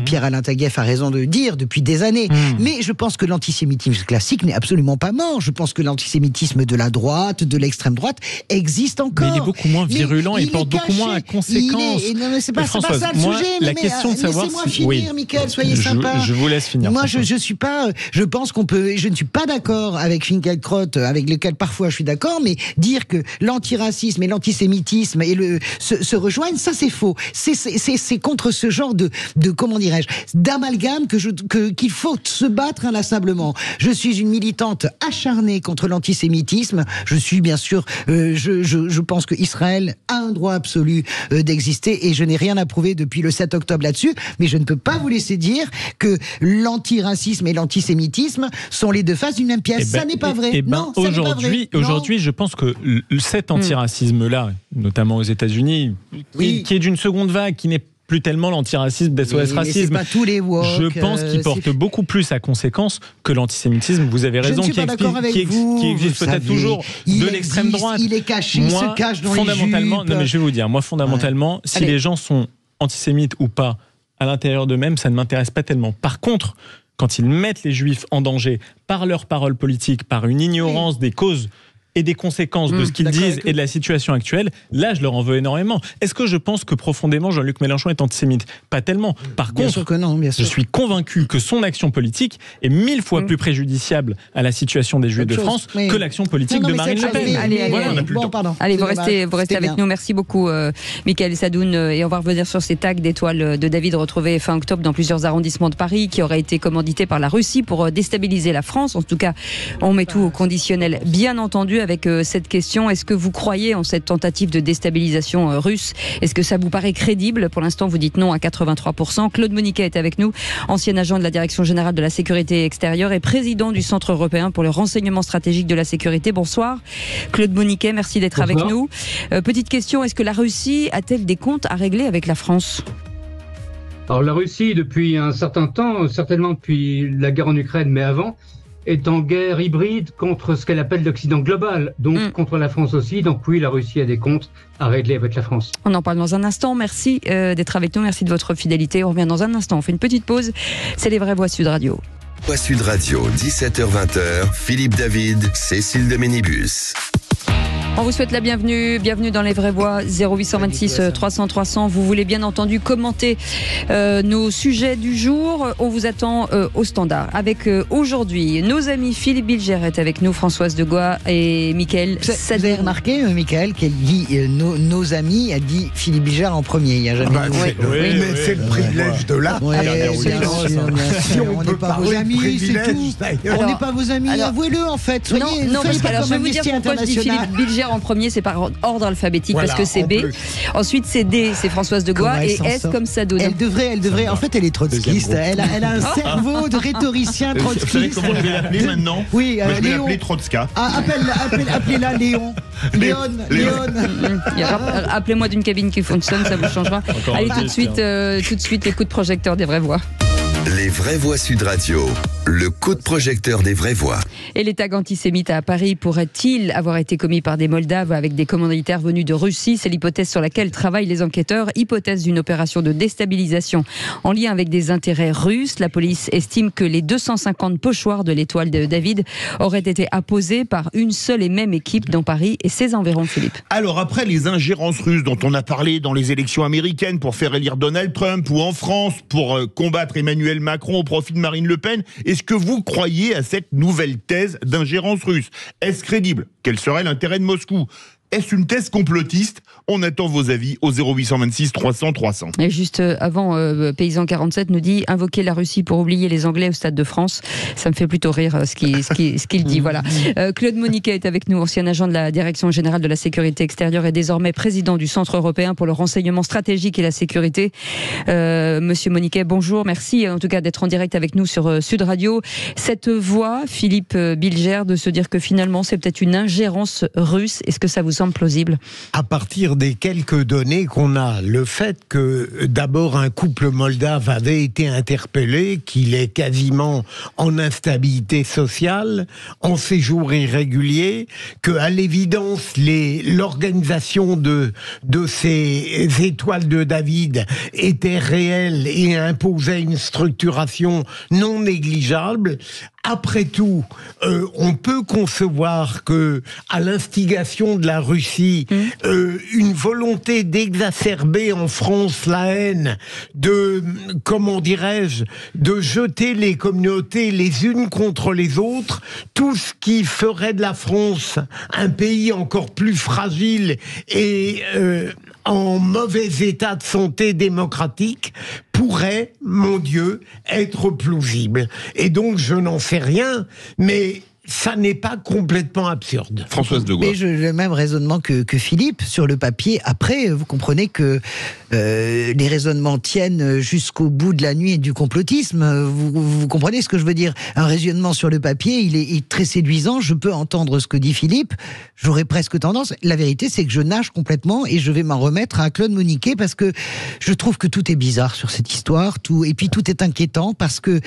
[SPEAKER 5] Pierre-Alain Taguieff a raison de le dire depuis des années. Mais je pense que l'antisémitisme classique n'est absolument pas mort. Je pense que l'antisémitisme de la droite, de l'extrême droite, existe encore.
[SPEAKER 7] Mais il est beaucoup moins virulent, il porte beaucoup moins à conséquence.
[SPEAKER 5] Non, mais c'est pas ça le sujet.
[SPEAKER 7] La question de savoir
[SPEAKER 5] laissez-moi finir, Mickaël, soyez sympa.
[SPEAKER 7] Je vous laisse finir.
[SPEAKER 5] Moi, je suis pas. Je pense qu'on peut. Je ne suis pas d'accord avec Finkielkraut, avec lequel parfois je suis d'accord, mais dire que l'antiracisme et l'antisémitisme se rejoignent, ça c'est faux. C'est contre ce genre de comment dirais-je, d'amalgame qu'il faut se battre inlassablement. Je suis une militante acharnée contre l'antisémitisme. Je suis bien sûr. Je pense que Israël a un droit absolu d'exister et je n'ai rien à prouver depuis le 7 octobre là-dessus. Mais je ne peux pas vous laisser dire que l'antiracisme et l'antisémitisme sont les deux faces d'une même pièce. Ça n'est pas vrai. Non,
[SPEAKER 7] aujourd'hui, je pense que cet antiracisme-là, notamment aux États-Unis, qui est d'une seconde vague, qui n'est plus tellement l'antiracisme d'SOS Racisme.
[SPEAKER 5] Pas tous les woke,
[SPEAKER 7] je pense qu'il porte beaucoup plus à conséquence que l'antisémitisme. Vous avez raison, qui existe peut-être toujours de l'extrême droite.
[SPEAKER 5] Il est caché, il se cache dans
[SPEAKER 7] fondamentalement,
[SPEAKER 5] les jupes.
[SPEAKER 7] Non, mais je vais vous dire, moi, fondamentalement, si les gens sont antisémites ou pas à l'intérieur d'eux-mêmes, ça ne m'intéresse pas tellement. Par contre, quand ils mettent les juifs en danger par leurs paroles politiques, par une ignorance des causes et des conséquences de ce qu'ils disent et de la situation actuelle, là, je leur en veux énormément. Est-ce que je pense que profondément Jean-Luc Mélenchon est antisémite ? Pas tellement. Par contre, je suis convaincu que son action politique est 1000 fois plus préjudiciable à la situation des Juifs de France que l'action politique de Marine Le Pen.
[SPEAKER 1] Allez, vous restez avec nous. Merci beaucoup, Mickaël Sadoun. Et on va revenir sur ces tags d'étoiles de David retrouvés fin octobre dans plusieurs arrondissements de Paris, qui auraient été commandités par la Russie pour déstabiliser la France. En tout cas, on met tout au conditionnel, bien entendu, avec cette question. Est-ce que vous croyez en cette tentative de déstabilisation russe ? Est-ce que ça vous paraît crédible ? Pour l'instant, vous dites non à 83%. Claude Moniquet est avec nous, ancien agent de la Direction générale de la sécurité extérieure et président du Centre européen pour le renseignement stratégique de la sécurité. Bonsoir, Claude Moniquet, merci d'être avec nous. Petite question, est-ce que la Russie a-t-elle des comptes à régler avec la France ?
[SPEAKER 21] Alors la Russie, depuis un certain temps, certainement depuis la guerre en Ukraine, mais avant, est en guerre hybride contre ce qu'elle appelle l'Occident global, donc contre la France aussi. Donc oui, la Russie a des comptes à régler avec la France.
[SPEAKER 1] On en parle dans un instant. Merci d'être avec nous, merci de votre fidélité. On revient dans un instant, on fait une petite pause. C'est les vraies voix Sud Radio.
[SPEAKER 4] Voix Sud Radio, 17h-20h, Philippe David, Cécile de Ménibus.
[SPEAKER 1] On vous souhaite la bienvenue dans les vraies voix 0826 300 300. Vous voulez bien entendu commenter nos sujets du jour. On vous attend au standard. Avec aujourd'hui nos amis Philippe Bilger est avec nous, Françoise Degois et Mickaël Sadoun.
[SPEAKER 5] Vous avez remarqué, Mickaël, qu'elle dit nos amis, elle dit Philippe Bilger en premier. Il n'y a jamais.
[SPEAKER 3] Mais c'est le privilège de l'art.
[SPEAKER 5] Si on n'est pas vos amis, c'est tout. On n'est pas vos amis. Avouez-le en fait.
[SPEAKER 1] Non, parce que je vais vous dire pourquoi je dis Philippe Bilger en premier, c'est par ordre alphabétique, parce que c'est B. Ensuite, c'est D, c'est Françoise Degois, et S comme Sadoun.
[SPEAKER 5] Elle devrait. En fait, elle est trotskiste. Elle a un cerveau de rhétoricien trotskiste.
[SPEAKER 2] Vous savez comment je vais l'appeler maintenant ?
[SPEAKER 5] Oui,
[SPEAKER 2] je vais l'appeler Trotska.
[SPEAKER 5] Appelez-la Léon. Léon.
[SPEAKER 1] Appelez-moi d'une cabine qui fonctionne, ça vous changera. Allez, tout de suite, les coups de projecteur des vraies voix.
[SPEAKER 4] Les vraies voix Sud Radio, le coup de projecteur des vraies voix.
[SPEAKER 1] Et les tags antisémites à Paris pourraient-ils avoir été commis par des Moldaves avec des commanditaires venus de Russie ? C'est l'hypothèse sur laquelle travaillent les enquêteurs. Hypothèse d'une opération de déstabilisation en lien avec des intérêts russes. La police estime que les 250 pochoirs de l'étoile de David auraient été apposés par une seule et même équipe dans Paris et ses environs, Philippe.
[SPEAKER 2] Alors après les ingérences russes dont on a parlé dans les élections américaines pour faire élire Donald Trump ou en France pour combattre Emmanuel Macron au profit de Marine Le Pen, est-ce que vous croyez à cette nouvelle thèse d'ingérence russe ? Est-ce crédible ? Quel serait l'intérêt de Moscou ? Est-ce une thèse complotiste ? On attend vos avis au 0826 300 300.
[SPEAKER 1] Et juste avant, Paysan 47 nous dit invoquer la Russie pour oublier les Anglais au Stade de France. Ça me fait plutôt rire ce qu'il dit. Voilà. Claude Moniquet est avec nous, ancien agent de la Direction générale de la sécurité extérieure et désormais président du Centre européen pour le renseignement stratégique et la sécurité. Monsieur Moniquet, bonjour. Merci en tout cas d'être en direct avec nous sur Sud Radio. Cette voix, Philippe Bilger, de se dire que finalement c'est peut-être une ingérence russe, est-ce que ça vous semble plausible?
[SPEAKER 3] À partir des quelques données qu'on a, le fait que d'abord un couple moldave avait été interpellé, qu'il est quasiment en instabilité sociale, en séjour irrégulier, que à l'évidence l'organisation de ces étoiles de David était réelle et imposait une structuration non négligeable. Après tout, on peut concevoir que, à l'instigation de la Russie, une volonté d'exacerber en France la haine, de jeter les communautés les unes contre les autres, tout ce qui ferait de la France un pays encore plus fragile et en mauvais état de santé démocratique, pourrait, mon Dieu, être plausible. Et donc, je n'en sais rien, mais ça n'est pas complètement absurde.
[SPEAKER 2] Françoise Degois.
[SPEAKER 5] Mais j'ai le même raisonnement que Philippe sur le papier. Après, vous comprenez que les raisonnements tiennent jusqu'au bout de la nuit et du complotisme. Vous comprenez ce que je veux dire? Un raisonnement sur le papier, il est très séduisant. Je peux entendre ce que dit Philippe. J'aurais presque tendance. La vérité, c'est que je nage complètement et je vais m'en remettre à Claude Moniquet parce que je trouve que tout est bizarre sur cette histoire. Et puis tout est inquiétant parce que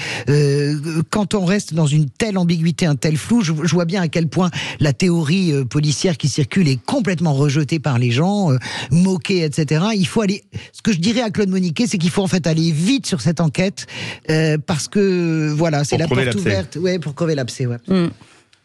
[SPEAKER 5] quand on reste dans une telle ambiguïté, un tel flou, je vois bien à quel point la théorie policière qui circule est complètement rejetée par les gens, moquée, etc. Il faut aller. Ce que je dirais à Claude Moniquet, c'est qu'il faut en fait aller vite sur cette enquête parce que voilà, c'est la porte ouverte, pour crever l'abcès. Ouais.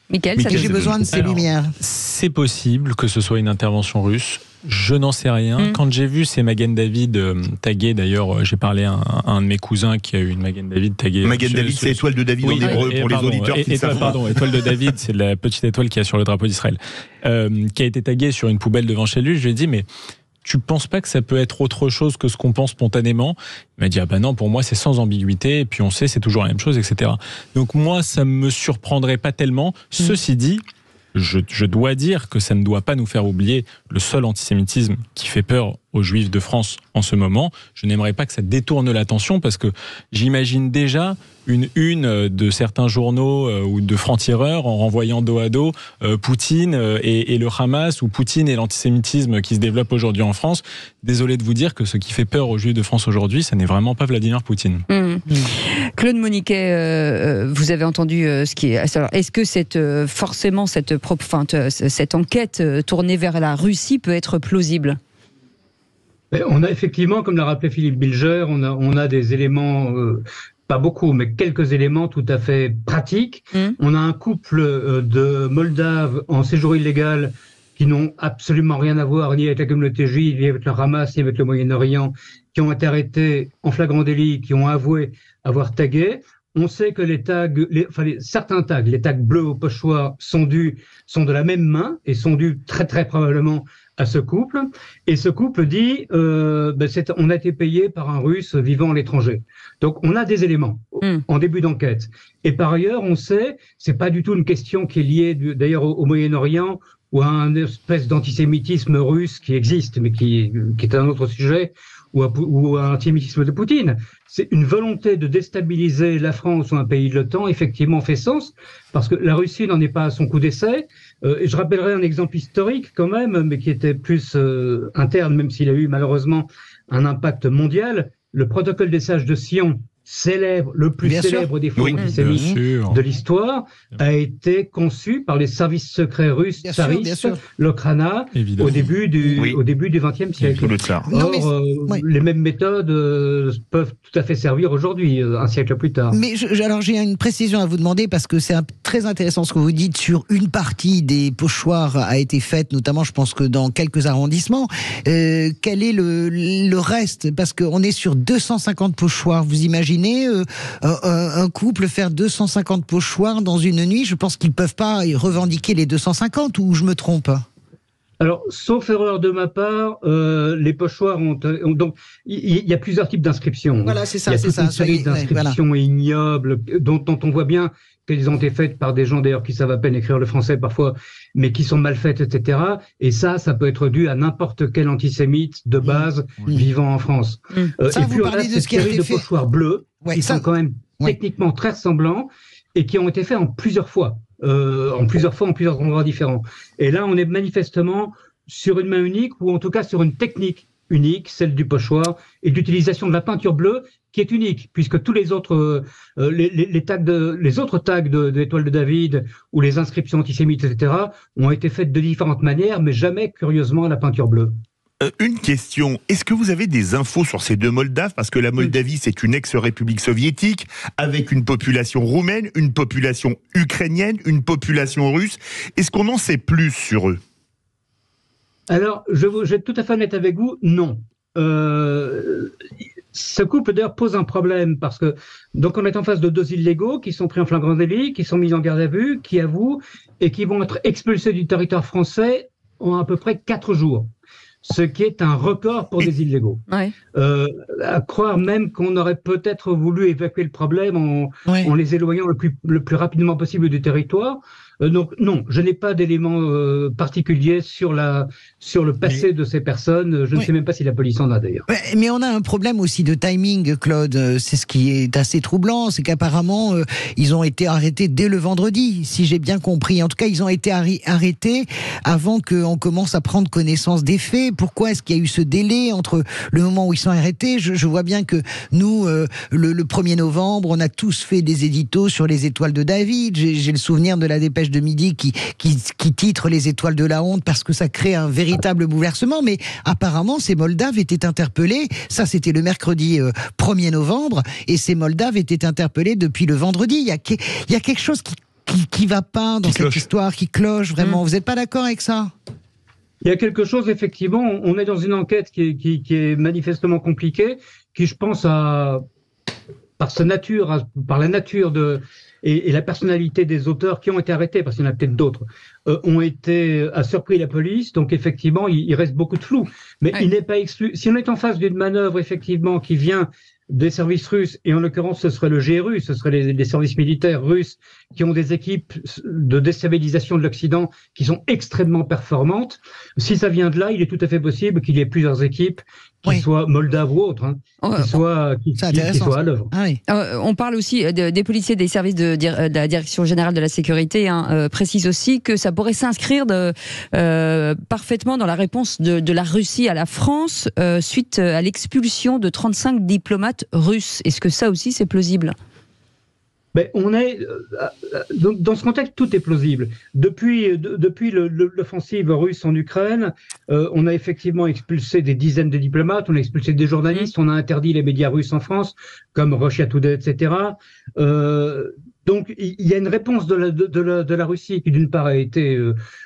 [SPEAKER 1] Mickaël,
[SPEAKER 5] j'ai besoin de ces lumières.
[SPEAKER 7] C'est possible que ce soit une intervention russe. Je n'en sais rien. Quand j'ai vu ces Magen David tagués, d'ailleurs, j'ai parlé à un de mes cousins qui a eu une Magen David taguée.
[SPEAKER 2] Magen David, c'est étoile de David en hébreu pour les auditeurs qui savent.
[SPEAKER 7] Pardon, étoile de David, c'est la petite étoile qu'il y a sur le drapeau d'Israël, qui a été taguée sur une poubelle devant chez lui. Je lui ai dit, mais tu penses pas que ça peut être autre chose que ce qu'on pense spontanément? Il m'a dit, ah ben non, pour moi c'est sans ambiguïté, et puis on sait, c'est toujours la même chose, etc. Donc moi, ça me surprendrait pas tellement. Ceci dit, je dois dire que ça ne doit pas nous faire oublier le seul antisémitisme qui fait peur aux Juifs de France en ce moment. Je n'aimerais pas que ça détourne l'attention parce que j'imagine déjà une de certains journaux ou de francs-tireurs en renvoyant dos à dos Poutine et le Hamas, ou Poutine et l'antisémitisme qui se développe aujourd'hui en France. Désolé de vous dire que ce qui fait peur aux Juifs de France aujourd'hui, ça n'est vraiment pas Vladimir Poutine.
[SPEAKER 1] Claude Moniquet, vous avez entendu ce qui est. Alors, est-ce que forcément cette enquête tournée vers la Russie peut être plausible?
[SPEAKER 21] On a effectivement, comme l'a rappelé Philippe Bilger, on a des éléments, pas beaucoup, mais quelques éléments tout à fait pratiques. On a un couple de Moldaves en séjour illégal qui n'ont absolument rien à voir ni avec la communauté juive, ni avec le Hamas, ni avec le Moyen-Orient, qui ont été arrêtés en flagrant délit, qui ont avoué avoir tagué. On sait que certains tags, les tags bleus au pochoir sont de la même main et sont dus très très probablement à ce couple. Et ce couple dit, on a été payé par un Russe vivant à l'étranger. Donc on a des éléments en début d'enquête. Et par ailleurs, on sait, c'est pas du tout une question qui est liée d'ailleurs au Moyen-Orient ou à un espèce d'antisémitisme russe qui existe, mais qui est un autre sujet, ou à l'antisémitisme de Poutine. C'est une volonté de déstabiliser la France ou un pays de l'OTAN, effectivement, fait sens, parce que la Russie n'en est pas à son coup d'essai. Et je rappellerai un exemple historique quand même, mais qui était plus interne, même s'il a eu malheureusement un impact mondial. Le protocole des sages de Sion, le plus célèbre des fonds antisémites de l'histoire, a été conçu par les services secrets russes tsaristes, l'Okhrana, au début du XXe siècle. Or, les mêmes méthodes peuvent tout à fait servir aujourd'hui, un siècle plus tard.
[SPEAKER 5] Mais alors j'ai une précision à vous demander, parce que c'est très intéressant ce que vous dites sur une partie des pochoirs a été faite, notamment je pense que dans quelques arrondissements. Quel est le reste? Parce qu'on est sur 250 pochoirs, vous imaginez un couple faire 250 pochoirs dans une nuit? Je pense qu'ils ne peuvent pas revendiquer les 250, ou je me trompe?
[SPEAKER 21] Alors, sauf erreur de ma part, les pochoirs ont donc il y a plusieurs types d'inscriptions.
[SPEAKER 5] Voilà, c'est ça.
[SPEAKER 21] Il y a toute une série d'inscriptions ignobles dont on voit bien qu'elles ont été faites par des gens d'ailleurs qui savent à peine écrire le français parfois, mais qui sont mal faites, etc. Et ça peut être dû à n'importe quel antisémite de base vivant en France.
[SPEAKER 5] Ça, et puis on a cette série de
[SPEAKER 21] pochoirs bleus qui sont quand même techniquement très ressemblants et qui ont été faits en plusieurs fois. En plusieurs endroits différents. Et là, on est manifestement sur une main unique, ou en tout cas sur une technique unique, celle du pochoir, et d'utilisation de la peinture bleue, qui est unique, puisque tous les autres, les autres tags de l'étoile de David ou les inscriptions antisémites, etc., ont été faites de différentes manières, mais jamais, curieusement, à la peinture bleue.
[SPEAKER 2] Une question, est-ce que vous avez des infos sur ces deux Moldaves? Parce que la Moldavie, c'est une ex-république soviétique, avec une population roumaine, une population ukrainienne, une population russe. Est-ce qu'on en sait plus sur eux?
[SPEAKER 21] Alors, je vais être tout à fait honnête avec vous, non. Ce couple d'ailleurs pose un problème parce que donc on est en face de deux illégaux qui sont pris en flagrant délit, qui sont mis en garde à vue, qui avouent et qui vont être expulsés du territoire français en à peu près 4 jours. Ce qui est un record pour des illégaux. Ouais. À croire même qu'on aurait peut-être voulu évacuer le problème en les éloignant le plus rapidement possible du territoire. Donc non, je n'ai pas d'éléments particuliers sur le passé de ces personnes. Je ne sais même pas si la police en a d'ailleurs.
[SPEAKER 5] Mais on a un problème aussi de timing, Claude. C'est ce qui est assez troublant, c'est qu'apparemment ils ont été arrêtés dès le vendredi, si j'ai bien compris. En tout cas, ils ont été arrêtés avant qu'on commence à prendre connaissance des faits. Pourquoi est-ce qu'il y a eu ce délai entre le moment où ils sont arrêtés? Je vois bien que nous, le 1er novembre, on a tous fait des éditos sur les étoiles de David. J'ai le souvenir de la dépêche de midi qui titre les étoiles de la honte parce que ça crée un véritable bouleversement. Mais apparemment, ces Moldaves étaient interpellés. Ça, c'était le mercredi 1er novembre. Et ces Moldaves étaient interpellés depuis le vendredi. Il y a quelque chose qui va pas dans cette histoire, qui cloche vraiment. Vous n'êtes pas d'accord avec ça?
[SPEAKER 21] Il y a quelque chose, effectivement. On est dans une enquête qui est manifestement compliquée, qui, je pense, par la nature et la personnalité des auteurs qui ont été arrêtés, parce qu'il y en a peut-être d'autres, a surpris la police. Donc, effectivement, il reste beaucoup de flou. Mais il n'est pas exclu. Si on est en face d'une manœuvre, effectivement, qui vient des services russes, et en l'occurrence, ce serait le GRU, ce serait les services militaires russes qui ont des équipes de déstabilisation de l'Occident qui sont extrêmement performantes. Si ça vient de là, il est tout à fait possible qu'il y ait plusieurs équipes qui soient moldaves ou autres, qui soient à l'œuvre.
[SPEAKER 1] Ah oui. On parle aussi des policiers des services de la Direction Générale de la Sécurité, précise aussi que ça pourrait s'inscrire parfaitement dans la réponse de la Russie à la France suite à l'expulsion de 35 diplomates russes. Est-ce que ça aussi c'est plausible?
[SPEAKER 21] Ben, dans ce contexte, tout est plausible. Depuis l'offensive russe en Ukraine, on a effectivement expulsé des dizaines de diplomates, on a expulsé des journalistes, on a interdit les médias russes en France, comme Russia Today, etc. Donc, il y a une réponse de la Russie qui, d'une part, a été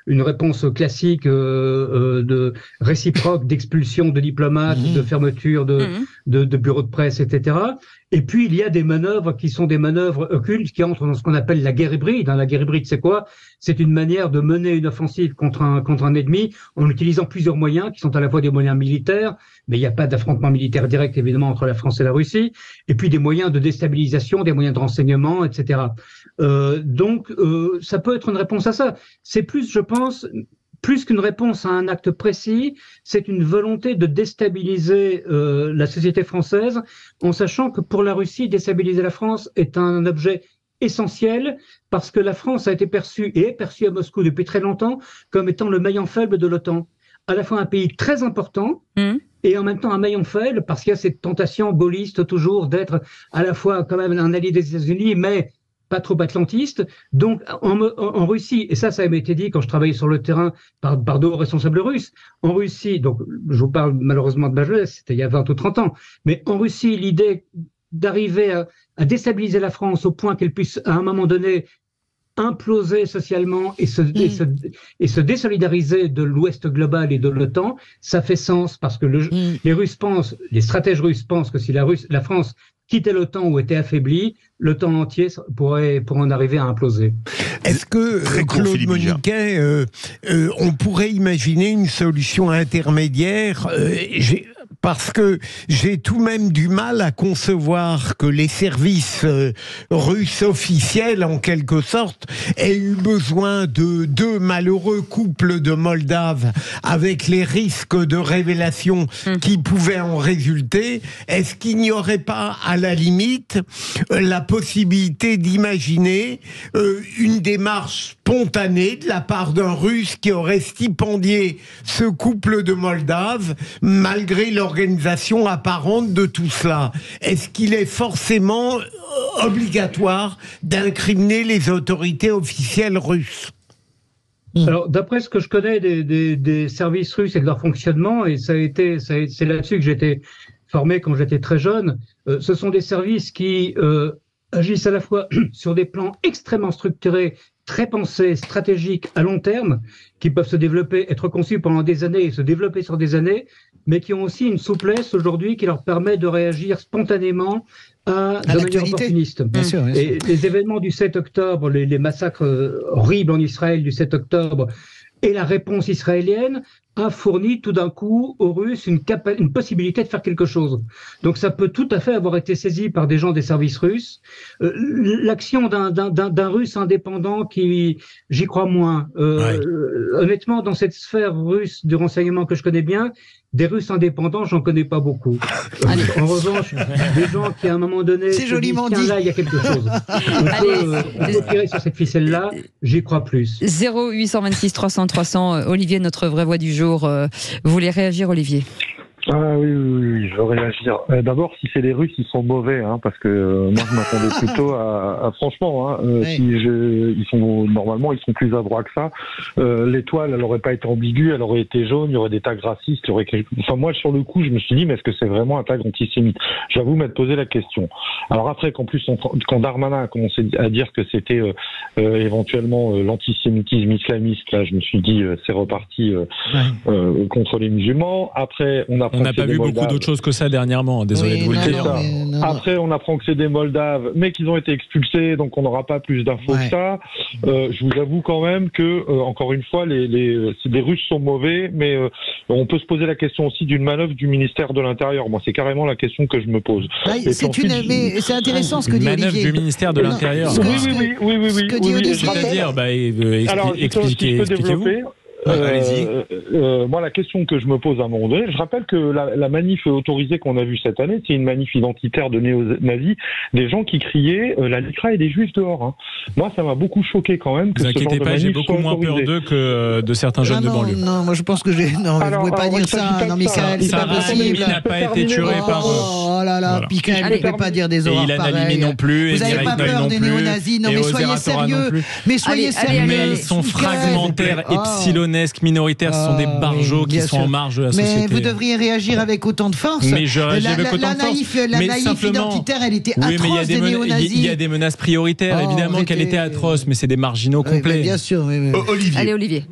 [SPEAKER 21] une réponse classique de réciproque d'expulsion de diplomates, de fermeture de bureaux de presse, etc. Et puis, il y a des manœuvres qui sont des manœuvres occultes qui entrent dans ce qu'on appelle la guerre hybride. La guerre hybride, c'est quoi? C'est une manière de mener une offensive contre un ennemi en utilisant plusieurs moyens qui sont à la fois des moyens militaires, mais il n'y a pas d'affrontement militaire direct, évidemment, entre la France et la Russie, et puis des moyens de déstabilisation, des moyens de renseignement, etc. Donc, ça peut être une réponse à ça. C'est plus, je pense, plus qu'une réponse à un acte précis, c'est une volonté de déstabiliser la société française, en sachant que pour la Russie, déstabiliser la France est un objet essentiel, parce que la France a été perçue et est perçue à Moscou depuis très longtemps comme étant le maillon faible de l'OTAN. À la fois un pays très important et en même temps un maillon faible, parce qu'il y a cette tentation gaulliste toujours d'être à la fois quand même un allié des États-Unis, mais pas trop atlantiste. Donc en Russie, et ça a été dit quand je travaillais sur le terrain par de hauts responsables russes, en Russie, donc je vous parle malheureusement de ma jeunesse, c'était il y a 20 ou 30 ans, mais en Russie, l'idée d'arriver à déstabiliser la France au point qu'elle puisse à un moment donné imploser socialement et se désolidariser de l'Ouest global et de l'OTAN, ça fait sens parce que les stratèges russes pensent que si la France quittait l'OTAN ou était affaiblie, l'OTAN entier pourrait en arriver à imploser.
[SPEAKER 3] Est-ce que, Claude Moniquet, on pourrait imaginer une solution intermédiaire parce que j'ai tout de même du mal à concevoir que les services russes officiels, en quelque sorte, aient eu besoin de 2 malheureux couples de Moldaves avec les risques de révélation qui pouvaient en résulter. Est-ce qu'il n'y aurait pas, à la limite, la possibilité d'imaginer une démarche spontanée de la part d'un Russe qui aurait stipendié ce couple de Moldaves malgré l'organisation apparente de tout cela? Est-ce qu'il est forcément obligatoire d'incriminer les autorités officielles russes?
[SPEAKER 21] Alors, d'après ce que je connais des services russes et de leur fonctionnement, et c'est là-dessus que j'étais formé quand j'étais très jeune, ce sont des services qui agissent à la fois sur des plans extrêmement structurés, très pensés, stratégiques, à long terme, qui peuvent se développer, être conçus pendant des années et se développer sur des années, mais qui ont aussi une souplesse aujourd'hui qui leur permet de réagir spontanément à de manière opportuniste.
[SPEAKER 5] Bien sûr, bien sûr.
[SPEAKER 21] Et les événements du 7 octobre, les massacres horribles en Israël du 7 octobre, et la réponse israélienne a fourni tout d'un coup aux Russes une possibilité de faire quelque chose. Donc ça peut tout à fait avoir été saisi par des gens des services russes. L'action d'un Russe indépendant j'y crois moins. Honnêtement, dans cette sphère russe du renseignement que je connais bien, des Russes indépendants, j'en connais pas beaucoup. En revanche, des gens qui à un moment donné
[SPEAKER 5] c'est joliment dit.
[SPEAKER 21] Là, il y a quelque chose. On peut tirer sur cette ficelle-là, j'y crois plus.
[SPEAKER 1] 0826 300 300. Olivier, notre vraie voix du jour. Vous voulez réagir, Olivier?
[SPEAKER 8] Ah oui, je veux réagir. D'abord, si c'est les Russes, ils sont mauvais, parce que moi je m'attendais plutôt à franchement, normalement ils sont plus adroits que ça. L'étoile, elle aurait pas été ambiguë, elle aurait été jaune, il y aurait des tags racistes, moi sur le coup, je me suis dit, mais est-ce que c'est vraiment un tag antisémite? J'avoue m'être posé la question. Alors après, quand Darmanin a commencé à dire que c'était éventuellement l'antisémitisme islamiste, là, je me suis dit, c'est reparti contre les musulmans. Après, on n'a pas vu beaucoup
[SPEAKER 7] d'autres choses que ça dernièrement, désolé de vous le dire.
[SPEAKER 8] Après, on apprend que c'est des Moldaves, mais qu'ils ont été expulsés, donc on n'aura pas plus d'infos que ça. Je vous avoue quand même que, encore une fois, les Russes sont mauvais, mais on peut se poser la question aussi d'une manœuvre du ministère de l'Intérieur. Moi, c'est carrément la question que je me pose.
[SPEAKER 5] Mais c'est intéressant ce que dit Olivier.
[SPEAKER 7] Manœuvre du ministère de l'Intérieur.
[SPEAKER 8] Oui.
[SPEAKER 5] Ce que dit Olivier.
[SPEAKER 7] C'est-à-dire, expliquez-vous.
[SPEAKER 8] Moi, la question que je me pose à un moment donné, je rappelle que la manif autorisée qu'on a vue cette année, c'est une manif identitaire de néo-nazis, des gens qui criaient la LICRA et des juifs dehors. Moi, ça m'a beaucoup choqué quand même.
[SPEAKER 7] Ne vous inquiétez pas, j'ai beaucoup moins peur d'eux que de certains jeunes de banlieue.
[SPEAKER 5] Non, moi je pense que non, je ne pouvais pas dire ça. Non, Michael, c'est pas possible.
[SPEAKER 7] Il n'a pas été tué par eux.
[SPEAKER 5] Oh là là, Michael, ne peut pas dire des horreurs pareilles.
[SPEAKER 7] Et il a non plus.
[SPEAKER 5] Vous n'avez pas peur des néo-nazis? Non, mais soyez sérieux. Mais soyez sérieux.
[SPEAKER 7] Mais ils sont fragmentaires, epsilonesques, minoritaires. Ce sont des barjots qui sont en marge de la société.
[SPEAKER 5] Mais vous devriez réagir avec autant de force.
[SPEAKER 7] Mais je réagis avec autant de force.
[SPEAKER 5] La naïf identitaire, elle était atroce des néo-nazis.
[SPEAKER 7] Il y a des menaces prioritaires, évidemment qu'elle était atroce, mais c'est des marginaux complets.
[SPEAKER 5] Bien sûr.
[SPEAKER 2] Olivier.
[SPEAKER 1] Allez, Olivier.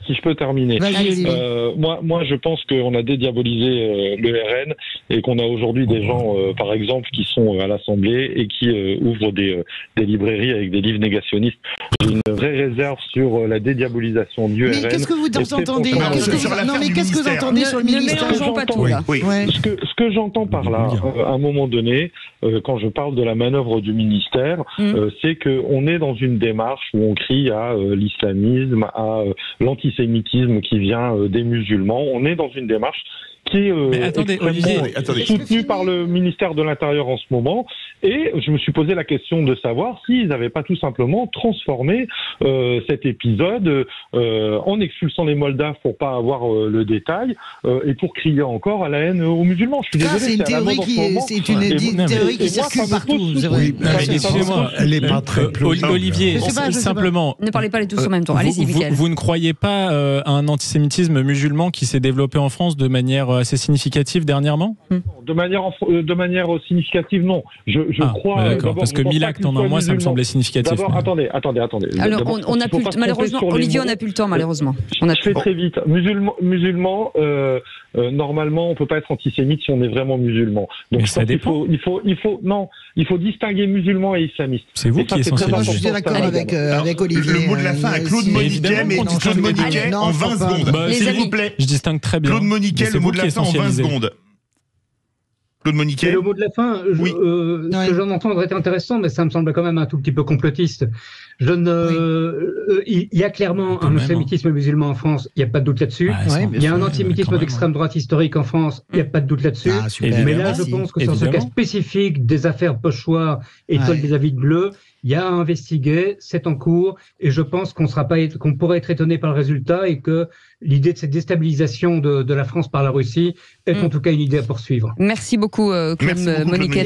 [SPEAKER 8] Si je peux terminer. Moi, je pense qu'on a dédiabolisé le RN et qu'on a aujourd'hui des gens, par exemple, qui sont à l'Assemblée et qui ouvrent des librairies avec des livres négationnistes. J'ai une vraie réserve sur la dédiabolisation du RN.
[SPEAKER 5] Mais qu'est-ce que vous entendez? Qu'est-ce que vous entendez sur le ministère?
[SPEAKER 1] Ne mélangeons pas tout, là.
[SPEAKER 8] Ce que j'entends par là, à un moment donné, quand je parle de la manœuvre du ministère, c'est qu'on est dans une démarche où on crie à l'islamisme, à l'antisémitisme qui vient des musulmans. On est dans une démarche qui est soutenue par le ministère de l'Intérieur en ce moment. Et je me suis posé la question de savoir s'ils n'avaient pas tout simplement transformé cet épisode en expulsant les Moldaves pour pas avoir le détail et pour crier encore à la haine aux musulmans. Je suis désolé,
[SPEAKER 5] c'est une théorie qui circule partout.
[SPEAKER 7] Excusez-moi, elle n'est pas très plausible. Olivier, simplement...
[SPEAKER 1] Ne parlez pas les tous en même temps. Allez-y, Michael.
[SPEAKER 7] Vous ne croyez pas à un antisémitisme musulman qui s'est développé en France de manière assez significative dernièrement?
[SPEAKER 8] De manière significative, non. Je crois.
[SPEAKER 7] D'accord, parce que 1000 actes en un mois, ça me semblait significatif.
[SPEAKER 8] D'abord, attendez.
[SPEAKER 1] Alors, on n'a plus malheureusement, Olivier, on n'a plus le temps, malheureusement.
[SPEAKER 8] Je fais très vite. Musulman, normalement, on peut pas être antisémite si on est vraiment musulman. Donc,
[SPEAKER 7] mais ça dépend.
[SPEAKER 8] Il faut distinguer musulman et islamiste.
[SPEAKER 7] C'est vous qui essentiellement.
[SPEAKER 5] Je suis d'accord avec Olivier.
[SPEAKER 2] Le mot de la fin à Claude Moniquet, mais Claude Moniquet en 20 secondes. S'il vous plaît.
[SPEAKER 7] Je distingue très bien.
[SPEAKER 2] Claude Moniquet, le mot de la fin en 20 secondes. Claude Moniquet.
[SPEAKER 21] C'est le mot de la fin. Ce que j'en entends est intéressant, mais ça me semble quand même un tout petit peu complotiste. Il y a clairement un antisémitisme musulman en France, il n'y a pas de doute là-dessus. Il y a un antisémitisme d'extrême droite historique en France, il n'y a pas de doute là-dessus. Mais là, je pense que sur ce cas spécifique des affaires Pochoir et Étoile des David Bleus, il y a à investiguer, c'est en cours, et je pense qu'on pourrait être étonné par le résultat et que l'idée de cette déstabilisation de la France par la Russie est en tout cas une idée à poursuivre.
[SPEAKER 1] Merci beaucoup, Claude Moniquet.